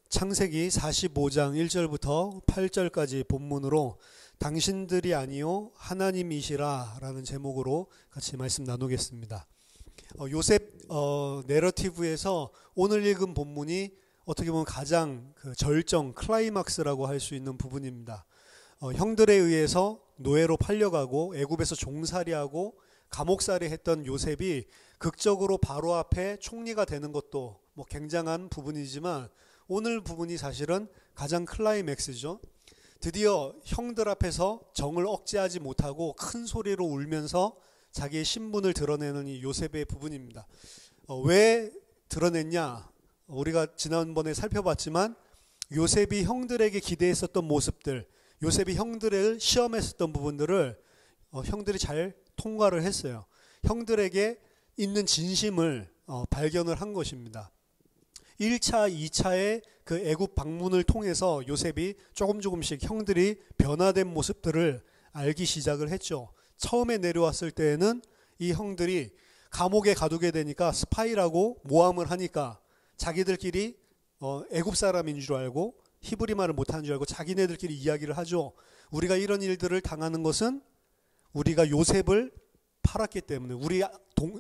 창세기 45장 1절부터 8절까지 본문으로 당신들이 아니요 하나님이시라 라는 제목으로 같이 말씀 나누겠습니다. 요셉 내러티브에서 오늘 읽은 본문이 어떻게 보면 가장 절정 클라이막스라고 할 수 있는 부분입니다. 형들에 의해서 노예로 팔려가고 애굽에서 종살이하고 감옥살이 했던 요셉이 극적으로 바로 앞에 총리가 되는 것도 굉장한 부분이지만 오늘 부분이 사실은 가장 클라이맥스죠. 드디어 형들 앞에서 정을 억제하지 못하고 큰 소리로 울면서 자기의 신분을 드러내는 이 요셉의 부분입니다. 왜 드러냈냐? 우리가 지난번에 살펴봤지만 요셉이 형들에게 기대했었던 모습들, 요셉이 형들을 시험했었던 부분들을 형들이 잘 통과를 했어요. 형들에게 있는 진심을 발견을 한 것입니다. 1차, 2차의 그 애굽 방문을 통해서 요셉이 조금씩 형들이 변화된 모습들을 알기 시작을 했죠. 처음에 내려왔을 때에는 이 형들이 감옥에 가두게 되니까 스파이라고 모함을 하니까 자기들끼리 애굽 사람인 줄 알고 히브리 말을 못하는 줄 알고 자기네들끼리 이야기를 하죠. 우리가 이런 일들을 당하는 것은 우리가 요셉을 팔았기 때문에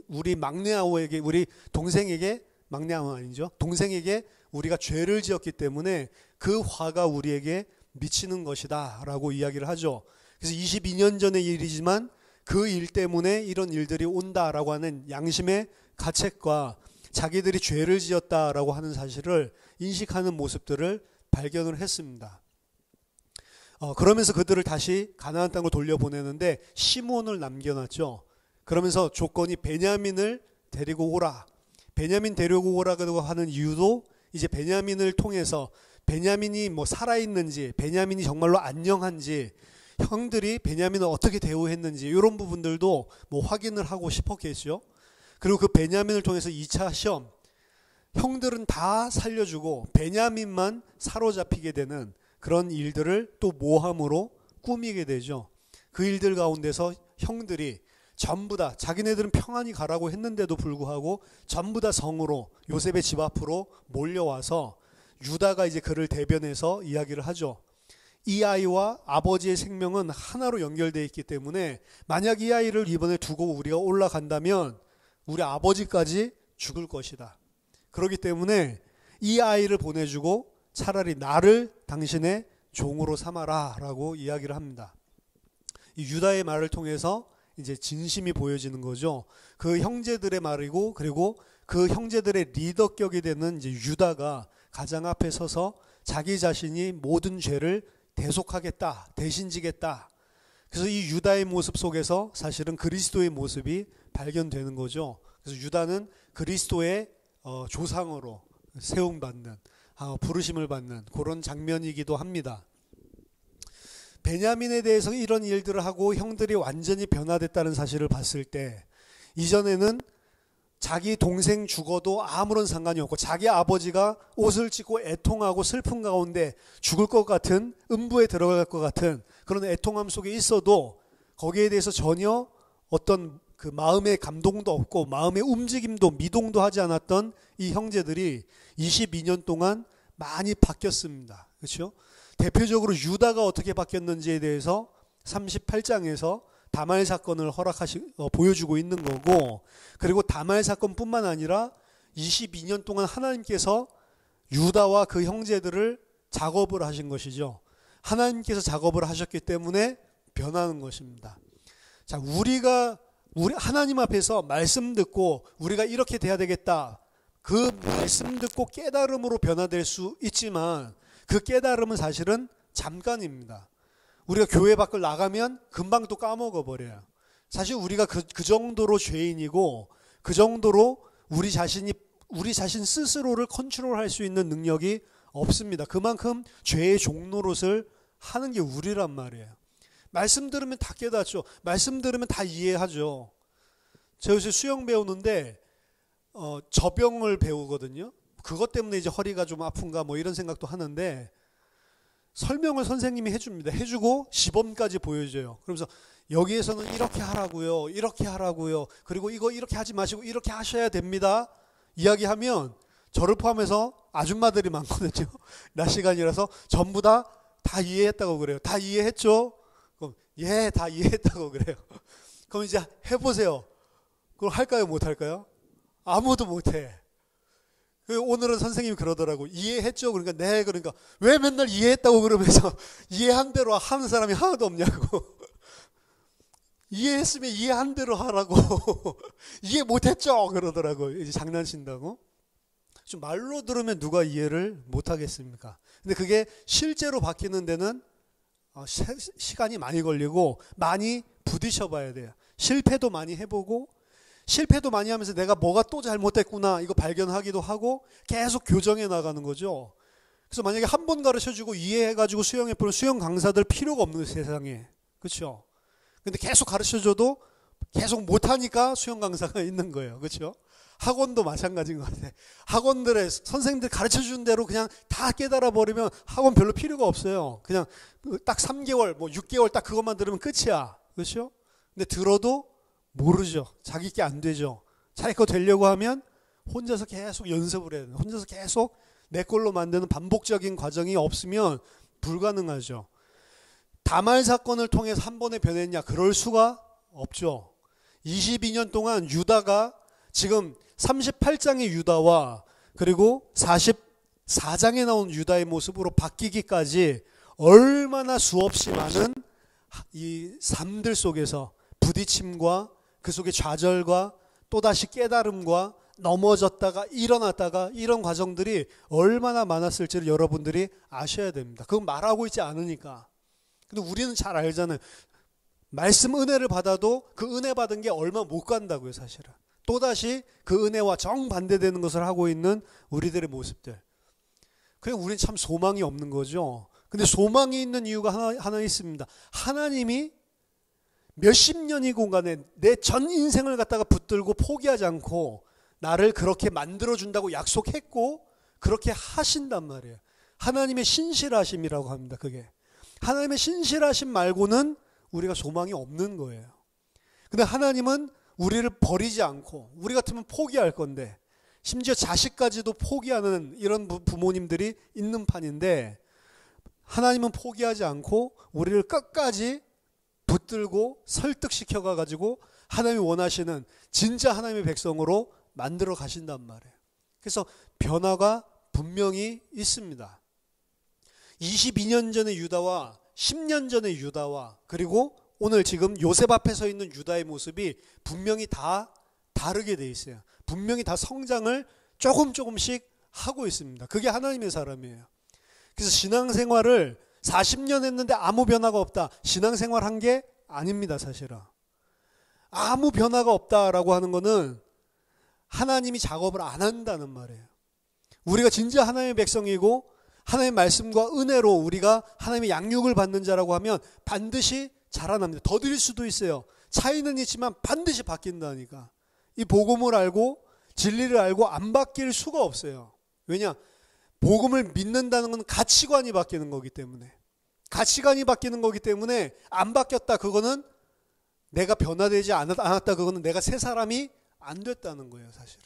우리 막내 아우에게 우리 동생에게 막내 아우 아니죠. 동생에게 우리가 죄를 지었기 때문에 그 화가 우리에게 미치는 것이다 라고 이야기를 하죠. 그래서 22년 전의 일이지만 그 일 때문에 이런 일들이 온다라고 하는 양심의 가책과 자기들이 죄를 지었다라고 하는 사실을 인식하는 모습들을 발견을 했습니다. 그러면서 그들을 다시 가나안 땅으로 돌려보내는데 시므온을 남겨놨죠. 그러면서 조건이 베냐민을 데리고 오라. 베냐민 데리고 오라고 하는 이유도 이제 베냐민을 통해서 베냐민이 살아있는지, 베냐민이 정말로 안녕한지, 형들이 베냐민을 어떻게 대우했는지 이런 부분들도 확인을 하고 싶었겠죠. 그리고 그 베냐민을 통해서 2차 시험, 형들은 다 살려주고 베냐민만 사로잡히게 되는 그런 일들을 또 모함으로 꾸미게 되죠. 그 일들 가운데서 형들이 전부 다 자기네들은 평안히 가라고 했는데도 불구하고 전부 다 성으로 요셉의 집 앞으로 몰려와서 유다가 이제 그를 대변해서 이야기를 하죠. 이 아이와 아버지의 생명은 하나로 연결되어 있기 때문에 만약 이 아이를 이번에 두고 우리가 올라간다면 우리 아버지까지 죽을 것이다. 그렇기 때문에 이 아이를 보내주고 차라리 나를 당신의 종으로 삼아라 라고 이야기를 합니다. 이 유다의 말을 통해서 이제 진심이 보여지는 거죠. 그 형제들의 말이고 그리고 그 형제들의 리더격이 되는 이제 유다가 가장 앞에 서서 자기 자신이 모든 죄를 대속하겠다, 대신지겠다. 그래서 이 유다의 모습 속에서 사실은 그리스도의 모습이 발견되는 거죠. 그래서 유다는 그리스도의 조상으로 세움받는, 부르심을 받는 그런 장면이기도 합니다. 베냐민에 대해서 이런 일들을 하고 형들이 완전히 변화됐다는 사실을 봤을 때 이전에는 자기 동생 죽어도 아무런 상관이 없고 자기 아버지가 옷을 찢고 애통하고 슬픔 가운데 죽을 것 같은 음부에 들어갈 것 같은 그런 애통함 속에 있어도 거기에 대해서 전혀 어떤 그 마음의 감동도 없고 마음의 움직임도 미동도 하지 않았던 이 형제들이 22년 동안 많이 바뀌었습니다. 그렇죠? 대표적으로 유다가 어떻게 바뀌었는지에 대해서 38장에서 다말 사건을 보여주고 있는 거고, 그리고 다말 사건뿐만 아니라 22년 동안 하나님께서 유다와 그 형제들을 작업을 하신 것이죠. 하나님께서 작업을 하셨기 때문에 변하는 것입니다. 자, 우리 하나님 앞에서 말씀 듣고 우리가 이렇게 돼야 되겠다. 그 말씀 듣고 깨달음으로 변화될 수 있지만 그 깨달음은 사실은 잠깐입니다. 우리가 교회 밖을 나가면 금방 또 까먹어 버려요. 사실 우리가 그 정도로 죄인이고 그 정도로 우리 자신 스스로를 컨트롤할 수 있는 능력이 없습니다. 그만큼 죄의 종노릇을 하는 게 우리란 말이에요. 말씀 들으면 다 깨닫죠. 말씀 들으면 다 이해하죠. 저 요새 수영 배우는데 저병을 배우거든요. 그것 때문에 이제 허리가 좀 아픈가 이런 생각도 하는데 설명을 선생님이 해줍니다. 해주고 시범까지 보여줘요. 그러면서 여기에서는 이렇게 하라고요. 이렇게 하라고요. 그리고 이거 이렇게 하지 마시고 이렇게 하셔야 됩니다. 이야기하면 저를 포함해서 아줌마들이 많거든요. 낮 시간이라서 전부 다 이해했다고 그래요. 다 이해했죠? 그럼 예, 다 이해했다고 그래요. 그럼 이제 해보세요. 그럼 할까요? 못할까요? 아무도 못해. 오늘은 선생님이 그러더라고. 이해했죠? 그러니까 네. 그러니까 왜 맨날 이해했다고 그러면서 이해한 대로 하는 사람이 하나도 없냐고. 이해했으면 이해한 대로 하라고. 이해 못했죠? 그러더라고. 이제 장난친다고. 좀 말로 들으면 누가 이해를 못하겠습니까? 근데 그게 실제로 바뀌는 데는 시간이 많이 걸리고 많이 부딪혀 봐야 돼요. 실패도 많이 해보고 실패도 많이 하면서 내가 뭐가 또 잘못됐구나 이거 발견하기도 하고 계속 교정해 나가는 거죠. 그래서 만약에 한 번 가르쳐주고 이해해가지고 수영해보는 수영 강사들 필요가 없는 세상에. 그렇죠? 근데 계속 가르쳐줘도 계속 못하니까 수영 강사가 있는 거예요. 그렇죠? 학원도 마찬가지인 것 같아요. 학원들의 선생님들 가르쳐주는 대로 그냥 다 깨달아 버리면 학원 별로 필요가 없어요. 그냥 딱 3개월, 뭐 6개월 딱 그것만 들으면 끝이야. 그렇죠? 근데 들어도 모르죠. 자기 게 안 되죠. 자기 거 되려고 하면 혼자서 계속 연습을 해야 돼요. 혼자서 계속 내 걸로 만드는 반복적인 과정이 없으면 불가능하죠. 다말 사건을 통해서 한 번에 변했냐? 그럴 수가 없죠. 22년 동안 유다가 지금 38장의 유다와 그리고 44장에 나온 유다의 모습으로 바뀌기까지 얼마나 수없이 많은 이 삶들 속에서 부딪힘과 그 속에 좌절과 또다시 깨달음과 넘어졌다가 일어났다가 이런 과정들이 얼마나 많았을지를 여러분들이 아셔야 됩니다. 그건 말하고 있지 않으니까. 근데 우리는 잘 알잖아요. 말씀 은혜를 받아도 그 은혜 받은 게 얼마 못 간다고요, 사실은. 또다시 그 은혜와 정반대되는 것을 하고 있는 우리들의 모습들. 그냥 우리는 참 소망이 없는 거죠. 근데 소망이 있는 이유가 하나 있습니다. 하나님이 몇십 년이 공간에 내 전 인생을 갖다가 붙들고 포기하지 않고 나를 그렇게 만들어준다고 약속했고 그렇게 하신단 말이에요. 하나님의 신실하심이라고 합니다. 그게. 하나님의 신실하심 말고는 우리가 소망이 없는 거예요. 근데 하나님은 우리를 버리지 않고 우리 같으면 포기할 건데 심지어 자식까지도 포기하는 이런 부모님들이 있는 판인데 하나님은 포기하지 않고 우리를 끝까지 붙들고 설득시켜 가지고 하나님이 원하시는 진짜 하나님의 백성으로 만들어 가신단 말이에요. 그래서 변화가 분명히 있습니다. 22년 전의 유다와 10년 전의 유다와 그리고 오늘 지금 요셉 앞에 서 있는 유다의 모습이 분명히 다 다르게 돼 있어요. 분명히 다 성장을 조금씩 하고 있습니다. 그게 하나님의 사람이에요. 그래서 신앙생활을 40년 했는데 아무 변화가 없다. 신앙생활 한 게 아닙니다, 사실은. 아무 변화가 없다라고 하는 거는 하나님이 작업을 안 한다는 말이에요. 우리가 진짜 하나님의 백성이고 하나님의 말씀과 은혜로 우리가 하나님의 양육을 받는 자라고 하면 반드시 자라납니다. 더딜 수도 있어요. 차이는 있지만 반드시 바뀐다니까. 이 복음을 알고 진리를 알고 안 바뀔 수가 없어요. 왜냐? 복음을 믿는다는 건 가치관이 바뀌는 거기 때문에. 가치관이 바뀌는 거기 때문에 안 바뀌었다. 그거는 내가 변화되지 않았다. 그거는 내가 새 사람이 안 됐다는 거예요, 사실은.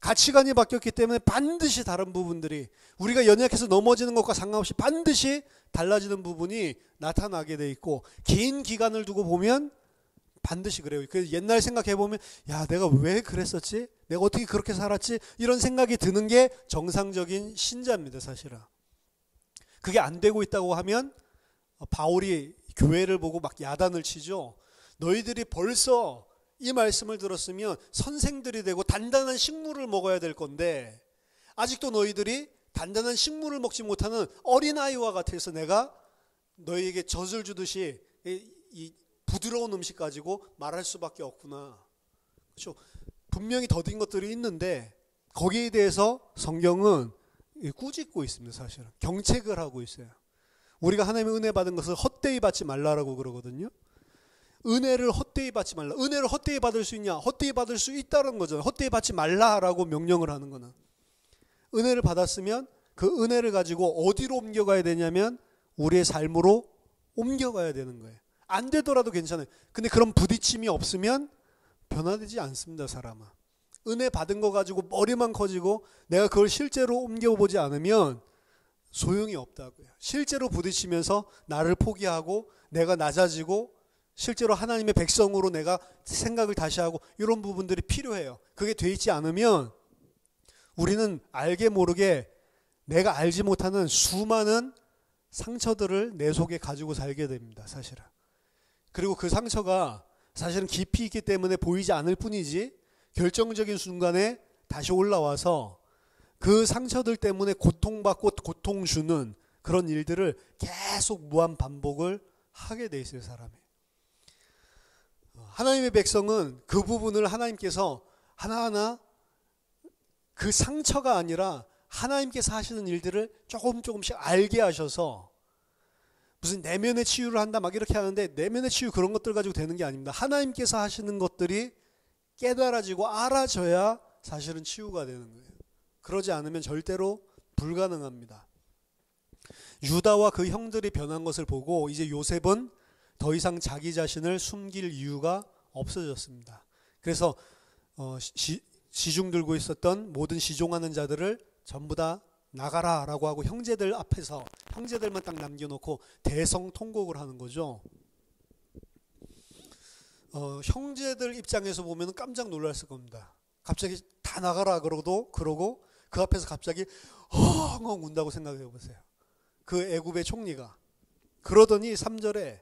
가치관이 바뀌었기 때문에 반드시 다른 부분들이 우리가 연약해서 넘어지는 것과 상관없이 반드시 달라지는 부분이 나타나게 돼 있고 긴 기간을 두고 보면 반드시 그래요. 그래서 옛날 생각해 보면 야 내가 왜 그랬었지? 내가 어떻게 그렇게 살았지? 이런 생각이 드는 게 정상적인 신자입니다, 사실은. 그게 안 되고 있다고 하면 바울이 교회를 보고 막 야단을 치죠. 너희들이 벌써 이 말씀을 들었으면 선생들이 되고 단단한 식물을 먹어야 될 건데 아직도 너희들이 단단한 식물을 먹지 못하는 어린아이와 같아서 내가 너희에게 젖을 주듯이 이 부드러운 음식 가지고 말할 수밖에 없구나. 그렇죠? 분명히 더딘 것들이 있는데 거기에 대해서 성경은 꾸짖고 있습니다, 사실은. 경책을 하고 있어요. 우리가 하나님의 은혜 받은 것을 헛되이 받지 말라라고 그러거든요. 은혜를 헛되이 받지 말라. 은혜를 헛되이 받을 수 있냐? 헛되이 받을 수 있다는 거죠. 헛되이 받지 말라라고 명령을 하는 거는. 은혜를 받았으면 그 은혜를 가지고 어디로 옮겨가야 되냐면 우리의 삶으로 옮겨가야 되는 거예요. 안 되더라도 괜찮아요. 근데 그런 부딪힘이 없으면 변화되지 않습니다, 사람은. 은혜 받은 거 가지고 머리만 커지고 내가 그걸 실제로 옮겨보지 않으면 소용이 없다고요. 실제로 부딪히면서 나를 포기하고 내가 낮아지고 실제로 하나님의 백성으로 내가 생각을 다시 하고 이런 부분들이 필요해요. 그게 돼 있지 않으면 우리는 알게 모르게 내가 알지 못하는 수많은 상처들을 내 속에 가지고 살게 됩니다. 사실은. 그리고 그 상처가 사실은 깊이 있기 때문에 보이지 않을 뿐이지 결정적인 순간에 다시 올라와서 그 상처들 때문에 고통받고 고통 주는 그런 일들을 계속 무한 반복을 하게 돼 있어요. 사람이. 하나님의 백성은 그 부분을 하나님께서 하나하나 그 상처가 아니라 하나님께서 하시는 일들을 조금씩 알게 하셔서 무슨 내면의 치유를 한다 막 이렇게 하는데 내면의 치유 그런 것들 가지고 되는 게 아닙니다. 하나님께서 하시는 것들이 깨달아지고 알아져야 사실은 치유가 되는 거예요. 그러지 않으면 절대로 불가능합니다. 유다와 그 형들이 변한 것을 보고 이제 요셉은 더 이상 자기 자신을 숨길 이유가 없어졌습니다. 그래서 시중 들고 있었던 모든 시종하는 자들을 전부 다 나가라 라고 하고 형제들 앞에서 형제들만 딱 남겨놓고 대성통곡을 하는 거죠. 형제들 입장에서 보면 깜짝 놀랐을 겁니다. 갑자기 다 나가라 그러고 그 앞에서 갑자기 엉엉 운다고 생각해 보세요. 그 애굽의 총리가. 그러더니 3절에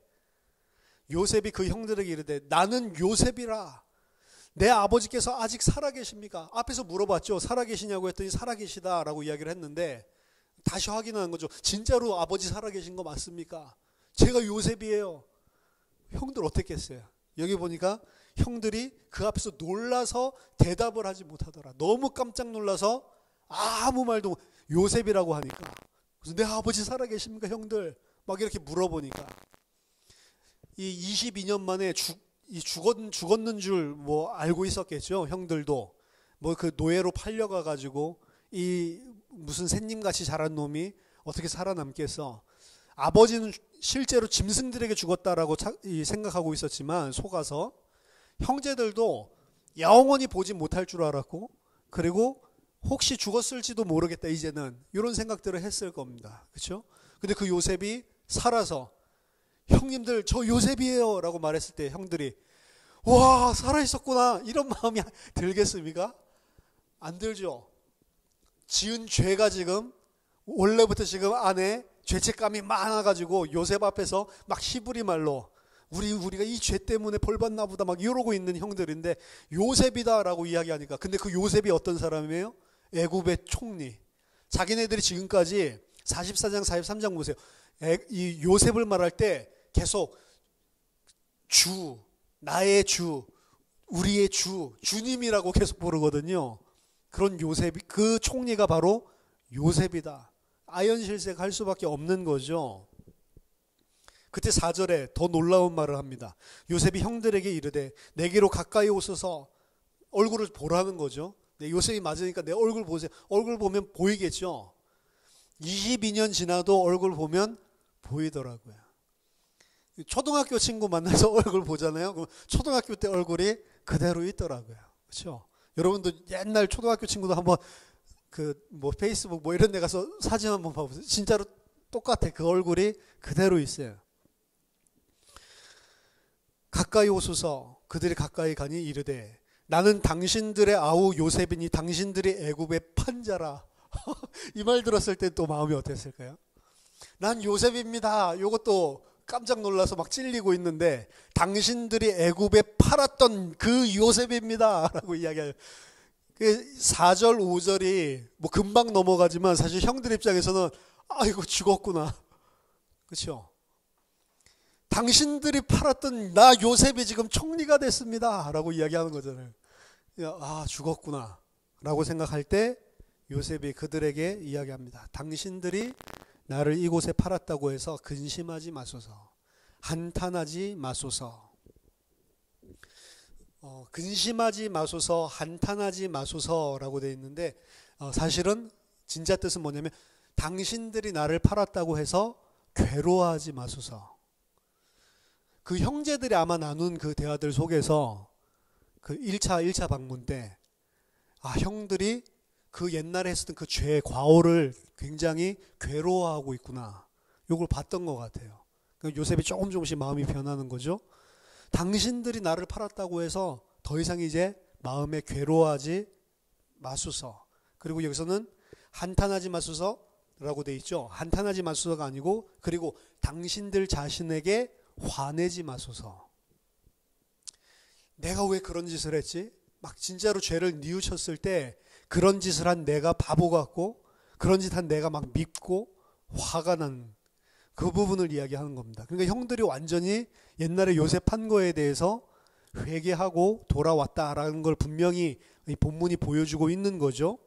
요셉이 그 형들에게 이르되 나는 요셉이라 내 아버지께서 아직 살아계십니까? 앞에서 물어봤죠. 살아계시냐고 했더니 살아계시다라고 이야기를 했는데 다시 확인하는 거죠. 진짜로 아버지 살아계신 거 맞습니까? 제가 요셉이에요. 형들 어떻게 했어요? 여기 보니까 형들이 그 앞에서 놀라서 대답을 하지 못하더라. 너무 깜짝 놀라서 아무 말도 요셉이라고 하니까 그래서 내 아버지 살아계십니까 형들? 막 이렇게 물어보니까 이 22년 만에 죽었는 줄 뭐 알고 있었겠죠. 형들도 뭐 그 노예로 팔려가 가지고 이 무슨 샌님같이 자란 놈이 어떻게 살아남겠어. 아버지는 실제로 짐승들에게 죽었다라고 생각하고 있었지만 속아서 형제들도 영원히 보지 못할 줄 알았고 그리고 혹시 죽었을지도 모르겠다 이제는 이런 생각들을 했을 겁니다. 그렇죠? 근데 그 요셉이 살아서 형님들 저 요셉이에요 라고 말했을 때 형들이 와 살아있었구나 이런 마음이 들겠습니까? 안 들죠. 지은 죄가 지금 원래부터 지금 안에 죄책감이 많아가지고 요셉 앞에서 막 히브리 말로 우리가 이 죄 때문에 벌받나 보다 막 이러고 있는 형들인데 요셉이다라고 이야기하니까 근데 그 요셉이 어떤 사람이에요? 애굽의 총리. 자기네들이 지금까지 44장 43장 보세요. 이 요셉을 말할 때 계속 주, 나의 주, 우리의 주, 주님이라고 계속 부르거든요. 그런 요셉이 그 총리가 바로 요셉이다. 아연실색 할 수밖에 없는 거죠. 그때 4절에 더 놀라운 말을 합니다. 요셉이 형들에게 이르되 내게로 가까이 오소서 얼굴을 보라는 거죠. 요셉이 맞으니까 내 얼굴 보세요. 얼굴 보면 보이겠죠. 22년 지나도 얼굴 보면 보이더라고요. 초등학교 친구 만나서 얼굴 보잖아요. 그럼 초등학교 때 얼굴이 그대로 있더라고요. 그렇죠? 여러분도 옛날 초등학교 친구도 한번 그 뭐 페이스북 뭐 이런 데 가서 사진 한번 봐보세요. 진짜로 똑같아. 그 얼굴이 그대로 있어요. 가까이 오소서. 그들이 가까이 가니 이르되 나는 당신들의 아우 요셉이니 당신들이 애굽의 판자라. 이 말 들었을 때 또 마음이 어땠을까요? 난 요셉입니다. 이것도 깜짝 놀라서 막 찔리고 있는데 당신들이 애굽에 팔았던 그 요셉입니다 라고 이야기해요. 4절 5절이 뭐 금방 넘어가지만 사실 형들 입장에서는 아이고 죽었구나. 그렇죠? 당신들이 팔았던 나 요셉이 지금 총리가 됐습니다 라고 이야기하는 거잖아요. 아 죽었구나 라고 생각할 때 요셉이 그들에게 이야기합니다. 당신들이 나를 이곳에 팔았다고 해서 근심하지 마소서. 한탄하지 마소서. 근심하지 마소서, 한탄하지 마소서라고 되어 있는데 사실은 진짜 뜻은 뭐냐면 당신들이 나를 팔았다고 해서 괴로워하지 마소서. 그 형제들이 아마 나눈 그 대화들 속에서 그 1차 방문 때 형들이 그 옛날에 했었던 그 죄의 과오를 굉장히 괴로워하고 있구나. 이걸 봤던 것 같아요. 그러니까 요셉이 조금씩 마음이 변하는 거죠. 당신들이 나를 팔았다고 해서 더 이상 이제 마음에 괴로워하지 마소서. 그리고 여기서는 한탄하지 마소서라고 돼 있죠. 한탄하지 마소서가 아니고 그리고 당신들 자신에게 화내지 마소서. 내가 왜 그런 짓을 했지? 막 진짜로 죄를 뉘우쳤을 때 그런 짓을 한 내가 바보 같고 그런 짓 한 내가 막 밉고 화가 난 그 부분을 이야기하는 겁니다. 그러니까 형들이 완전히 옛날에 요셉 한 거에 대해서 회개하고 돌아왔다라는 걸 분명히 이 본문이 보여주고 있는 거죠.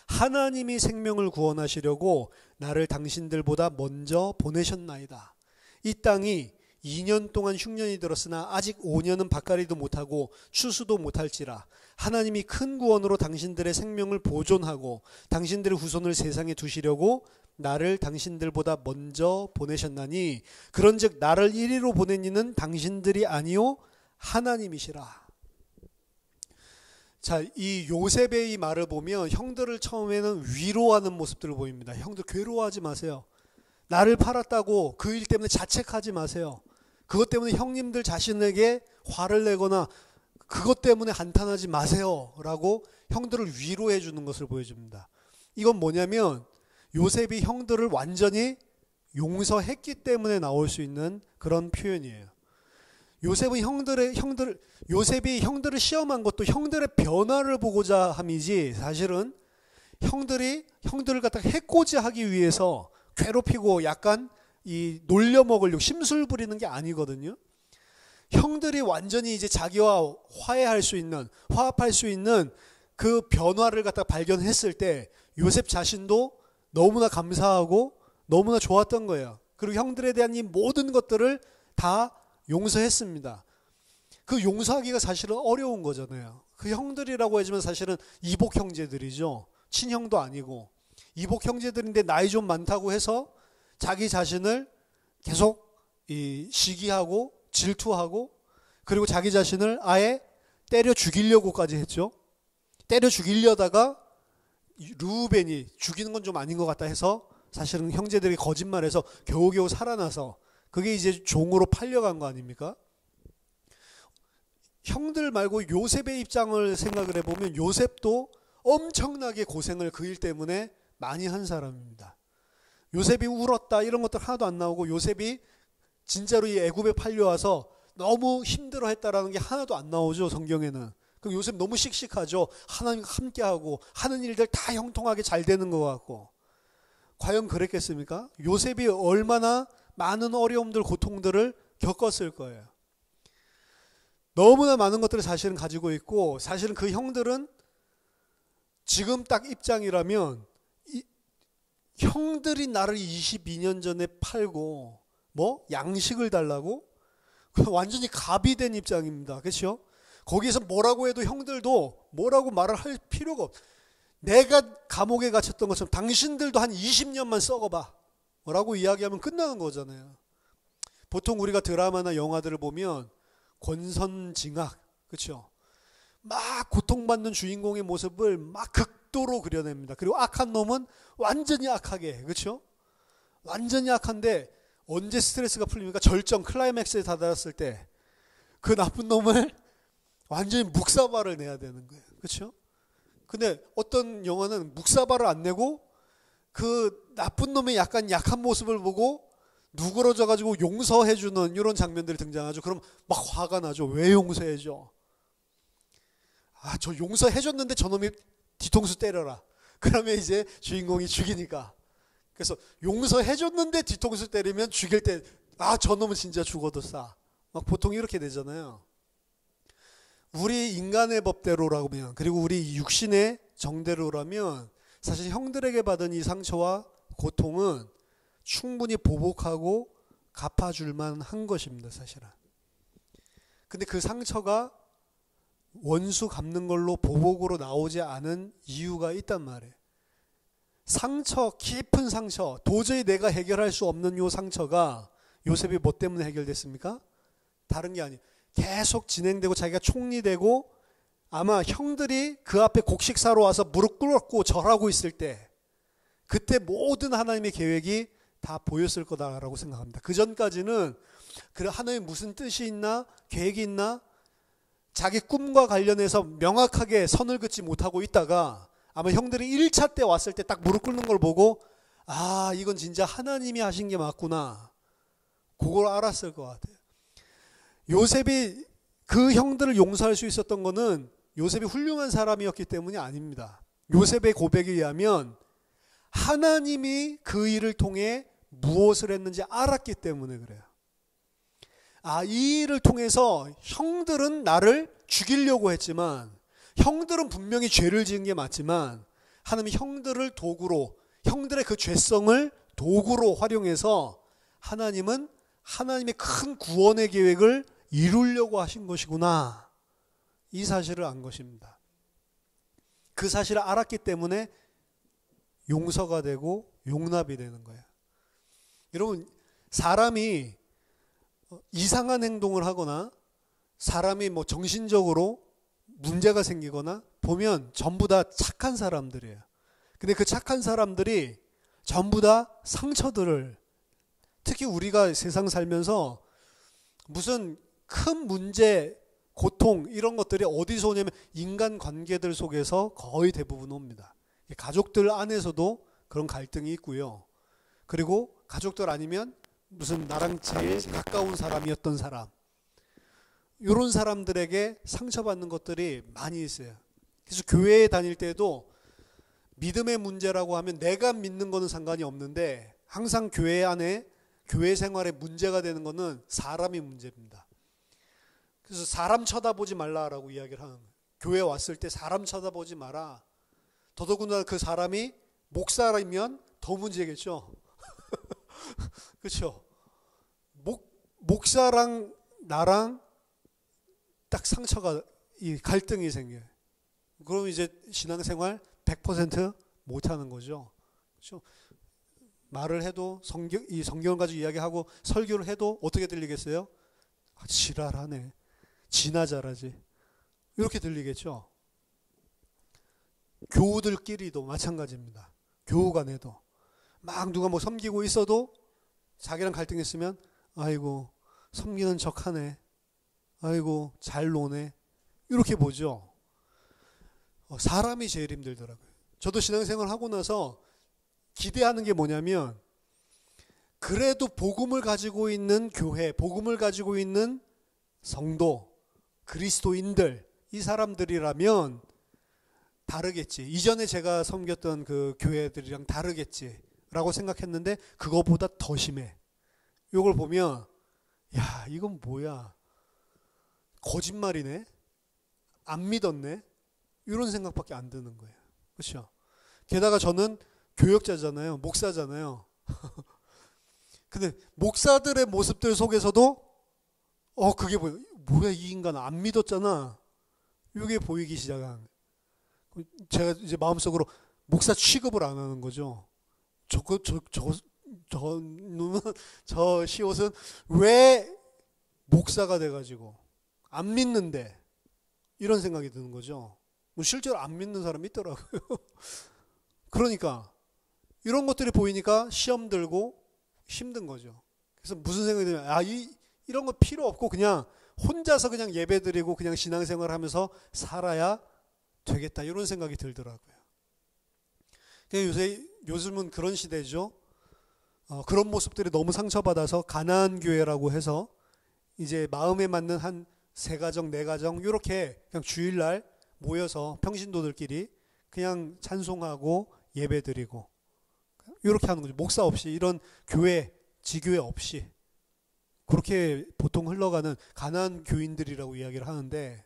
하나님이 생명을 구원하시려고 나를 당신들보다 먼저 보내셨나이다. 이 땅이 2년 동안 흉년이 들었으나 아직 5년은 밭갈이도 못하고 추수도 못할지라 하나님이 큰 구원으로 당신들의 생명을 보존하고 당신들의 후손을 세상에 두시려고 나를 당신들보다 먼저 보내셨나니 그런즉 나를 이리로 보낸 이는 당신들이 아니요 하나님이시라. 자, 이 요셉의 이 말을 보면 형들을 처음에는 위로하는 모습들을 보입니다. 형들 괴로워하지 마세요. 나를 팔았다고 그 일 때문에 자책하지 마세요. 그것 때문에 형님들 자신에게 화를 내거나 그것 때문에 한탄하지 마세요 라고 형들을 위로해 주는 것을 보여줍니다. 이건 뭐냐면 요셉이 형들을 완전히 용서했기 때문에 나올 수 있는 그런 표현이에요. 요셉이 형들을 시험한 것도 형들의 변화를 보고자 함이지 사실은 형들을 갖다가 해코지 하기 위해서 괴롭히고 약간 이 놀려먹으려고 심술 부리는 게 아니거든요. 형들이 완전히 이제 자기와 화합할 수 있는 그 변화를 갖다가 발견했을 때 요셉 자신도 너무나 감사하고 너무나 좋았던 거예요. 그리고 형들에 대한 이 모든 것들을 다 용서했습니다. 그 용서하기가 사실은 어려운 거잖아요. 그 형들이라고 해주면 사실은 이복 형제들이죠. 친형도 아니고 이복 형제들인데 나이 좀 많다고 해서 자기 자신을 계속 시기하고 질투하고 그리고 자기 자신을 아예 때려 죽이려고까지 했죠. 때려 죽이려다가 르우벤이 죽이는 건 좀 아닌 것 같다 해서 사실은 형제들이 거짓말해서 겨우겨우 살아나서 그게 이제 종으로 팔려간 거 아닙니까? 형들 말고 요셉의 입장을 생각을 해보면 요셉도 엄청나게 고생을 그 일 때문에 많이 한 사람입니다. 요셉이 울었다 이런 것들 하나도 안 나오고 요셉이 진짜로 이 애굽에 팔려와서 너무 힘들어했다라는 게 하나도 안 나오죠. 성경에는. 그럼 요셉 너무 씩씩하죠. 하나님과 함께하고 하는 일들 다 형통하게 잘 되는 것 같고. 과연 그랬겠습니까? 요셉이 얼마나 많은 어려움들 고통들을 겪었을 거예요. 너무나 많은 것들을 사실은 가지고 있고 사실은 그 형들은 지금 딱 입장이라면 형들이 나를 22년 전에 팔고 양식을 달라고 완전히 갑이 된 입장입니다. 그렇죠? 거기에서 뭐라고 해도 형들도 뭐라고 말을 할 필요가 없어. 내가 감옥에 갇혔던 것처럼 당신들도 한 20년만 썩어봐 라고 이야기하면 끝나는 거잖아요. 보통 우리가 드라마나 영화들을 보면 권선징악, 그렇죠? 막 고통받는 주인공의 모습을 막 극도로 그려냅니다. 그리고 악한 놈은 완전히 악하게, 그렇죠? 완전히 악한데 언제 스트레스가 풀립니까? 절정 클라이맥스에 다다랐을 때 그 나쁜 놈을 완전히 묵사발을 내야 되는 거예요. 그렇죠? 근데 어떤 영화는 묵사발을 안 내고 그 나쁜 놈의 약간 약한 모습을 보고 누그러져 가지고 용서해 주는 이런 장면들이 등장하죠. 그럼 막 화가 나죠. 왜 용서해 줘? 저 용서해 줬는데 저놈이 뒤통수 때려라. 그러면 이제 주인공이 죽이니까. 그래서 용서해 줬는데 뒤통수 때리면 죽일 때 저놈은 진짜 죽어도 싸. 막 보통 이렇게 되잖아요. 우리 인간의 법대로라면 그리고 우리 육신의 정대로라면 사실 형들에게 받은 이 상처와 고통은 충분히 보복하고 갚아줄만 한 것입니다. 사실은. 근데 그 상처가 원수 갚는 걸로 보복으로 나오지 않은 이유가 있단 말이에요. 상처, 깊은 상처, 도저히 내가 해결할 수 없는 요 상처가 요셉이 뭐 때문에 해결됐습니까? 다른 게 아니에요. 계속 진행되고 자기가 총리되고 아마 형들이 그 앞에 곡식사로 와서 무릎 꿇고 절하고 있을 때 그때 모든 하나님의 계획이 다 보였을 거다라고 생각합니다. 그 전까지는 그 하나님 무슨 뜻이 있나 계획이 있나 자기 꿈과 관련해서 명확하게 선을 긋지 못하고 있다가 아마 형들이 1차 때 왔을 때 딱 무릎 꿇는 걸 보고 아 이건 진짜 하나님이 하신 게 맞구나 그걸 알았을 것 같아요. 요셉이 그 형들을 용서할 수 있었던 거는 요셉이 훌륭한 사람이었기 때문이 아닙니다. 요셉의 고백에 의하면 하나님이 그 일을 통해 무엇을 했는지 알았기 때문에 그래요. 아, 이 일을 통해서 형들은 나를 죽이려고 했지만 형들은 분명히 죄를 지은 게 맞지만 하나님이 형들을 도구로 형들의 그 죄성을 도구로 활용해서 하나님은 하나님의 큰 구원의 계획을 이루려고 하신 것이구나. 이 사실을 안 것입니다. 그 사실을 알았기 때문에 용서가 되고 용납이 되는 거예요. 여러분, 사람이 이상한 행동을 하거나 사람이 뭐 정신적으로 문제가 생기거나 보면 전부 다 착한 사람들이에요. 근데 그 착한 사람들이 전부 다 상처들을 특히 우리가 세상 살면서 무슨 큰 문제, 고통 이런 것들이 어디서 오냐면 인간관계들 속에서 거의 대부분 옵니다. 가족들 안에서도 그런 갈등이 있고요. 그리고 가족들 아니면 무슨 나랑 제일 가까운 사람이었던 사람 이런 사람들에게 상처받는 것들이 많이 있어요. 그래서 교회에 다닐 때도 믿음의 문제라고 하면 내가 믿는 거는 상관이 없는데 항상 교회 안에 교회 생활에 문제가 되는 거는 사람이 문제입니다. 그래서 사람 쳐다보지 말라라고 이야기를 하는 거예요. 교회 왔을 때 사람 쳐다보지 마라. 더더군다나 그 사람이 목사라면 더 문제겠죠. 그렇죠. 목사랑 나랑 딱 상처가 이 갈등이 생겨요. 그럼 이제 신앙생활 100% 못하는 거죠. 그렇죠? 말을 해도 이 성경을 가지고 이야기하고 설교를 해도 어떻게 들리겠어요? 아, 지랄하네. 지나 잘하지. 이렇게 들리겠죠. 교우들끼리도 마찬가지입니다. 교우 간에도 막 누가 뭐 섬기고 있어도 자기랑 갈등했으면 아이고 섬기는 척하네. 아이고 잘 노네. 이렇게 보죠. 사람이 제일 힘들더라고요. 저도 신앙생활 하고 나서 기대하는 게 뭐냐면 그래도 복음을 가지고 있는 교회, 복음을 가지고 있는 성도, 그리스도인들 이 사람들이라면 다르겠지. 이전에 제가 섬겼던 그 교회들이랑 다르겠지 라고 생각했는데 그거보다 더 심해. 이걸 보면 야 이건 뭐야. 거짓말이네. 안 믿었네. 이런 생각밖에 안 드는 거예요. 그렇죠? 게다가 저는 교역자잖아요. 목사잖아요. 근데 목사들의 모습들 속에서도 그게 뭐야 이 인간 안 믿었잖아. 이게 보이기 시작한. 제가 이제 마음속으로 목사 취급을 안 하는 거죠. 저 시옷은 왜 목사가 돼가지고 안 믿는데 이런 생각이 드는 거죠. 실제로 안 믿는 사람이 있더라고요. 그러니까 이런 것들이 보이니까 시험 들고 힘든 거죠. 그래서 무슨 생각이 들면 이런 거 필요 없고 그냥 혼자서 그냥 예배드리고 그냥 신앙생활 하면서 살아야 되겠다 이런 생각이 들더라고요. 요즘은 그런 시대죠. 그런 모습들이 너무 상처받아서 가나안 교회라고 해서 이제 마음에 맞는 한 3가정, 4가정 이렇게 그냥 주일날 모여서 평신도들끼리 그냥 찬송하고 예배드리고 이렇게 하는 거죠. 목사 없이 이런 교회, 지교회 없이 그렇게 보통 흘러가는 가난한 교인들이라고 이야기를 하는데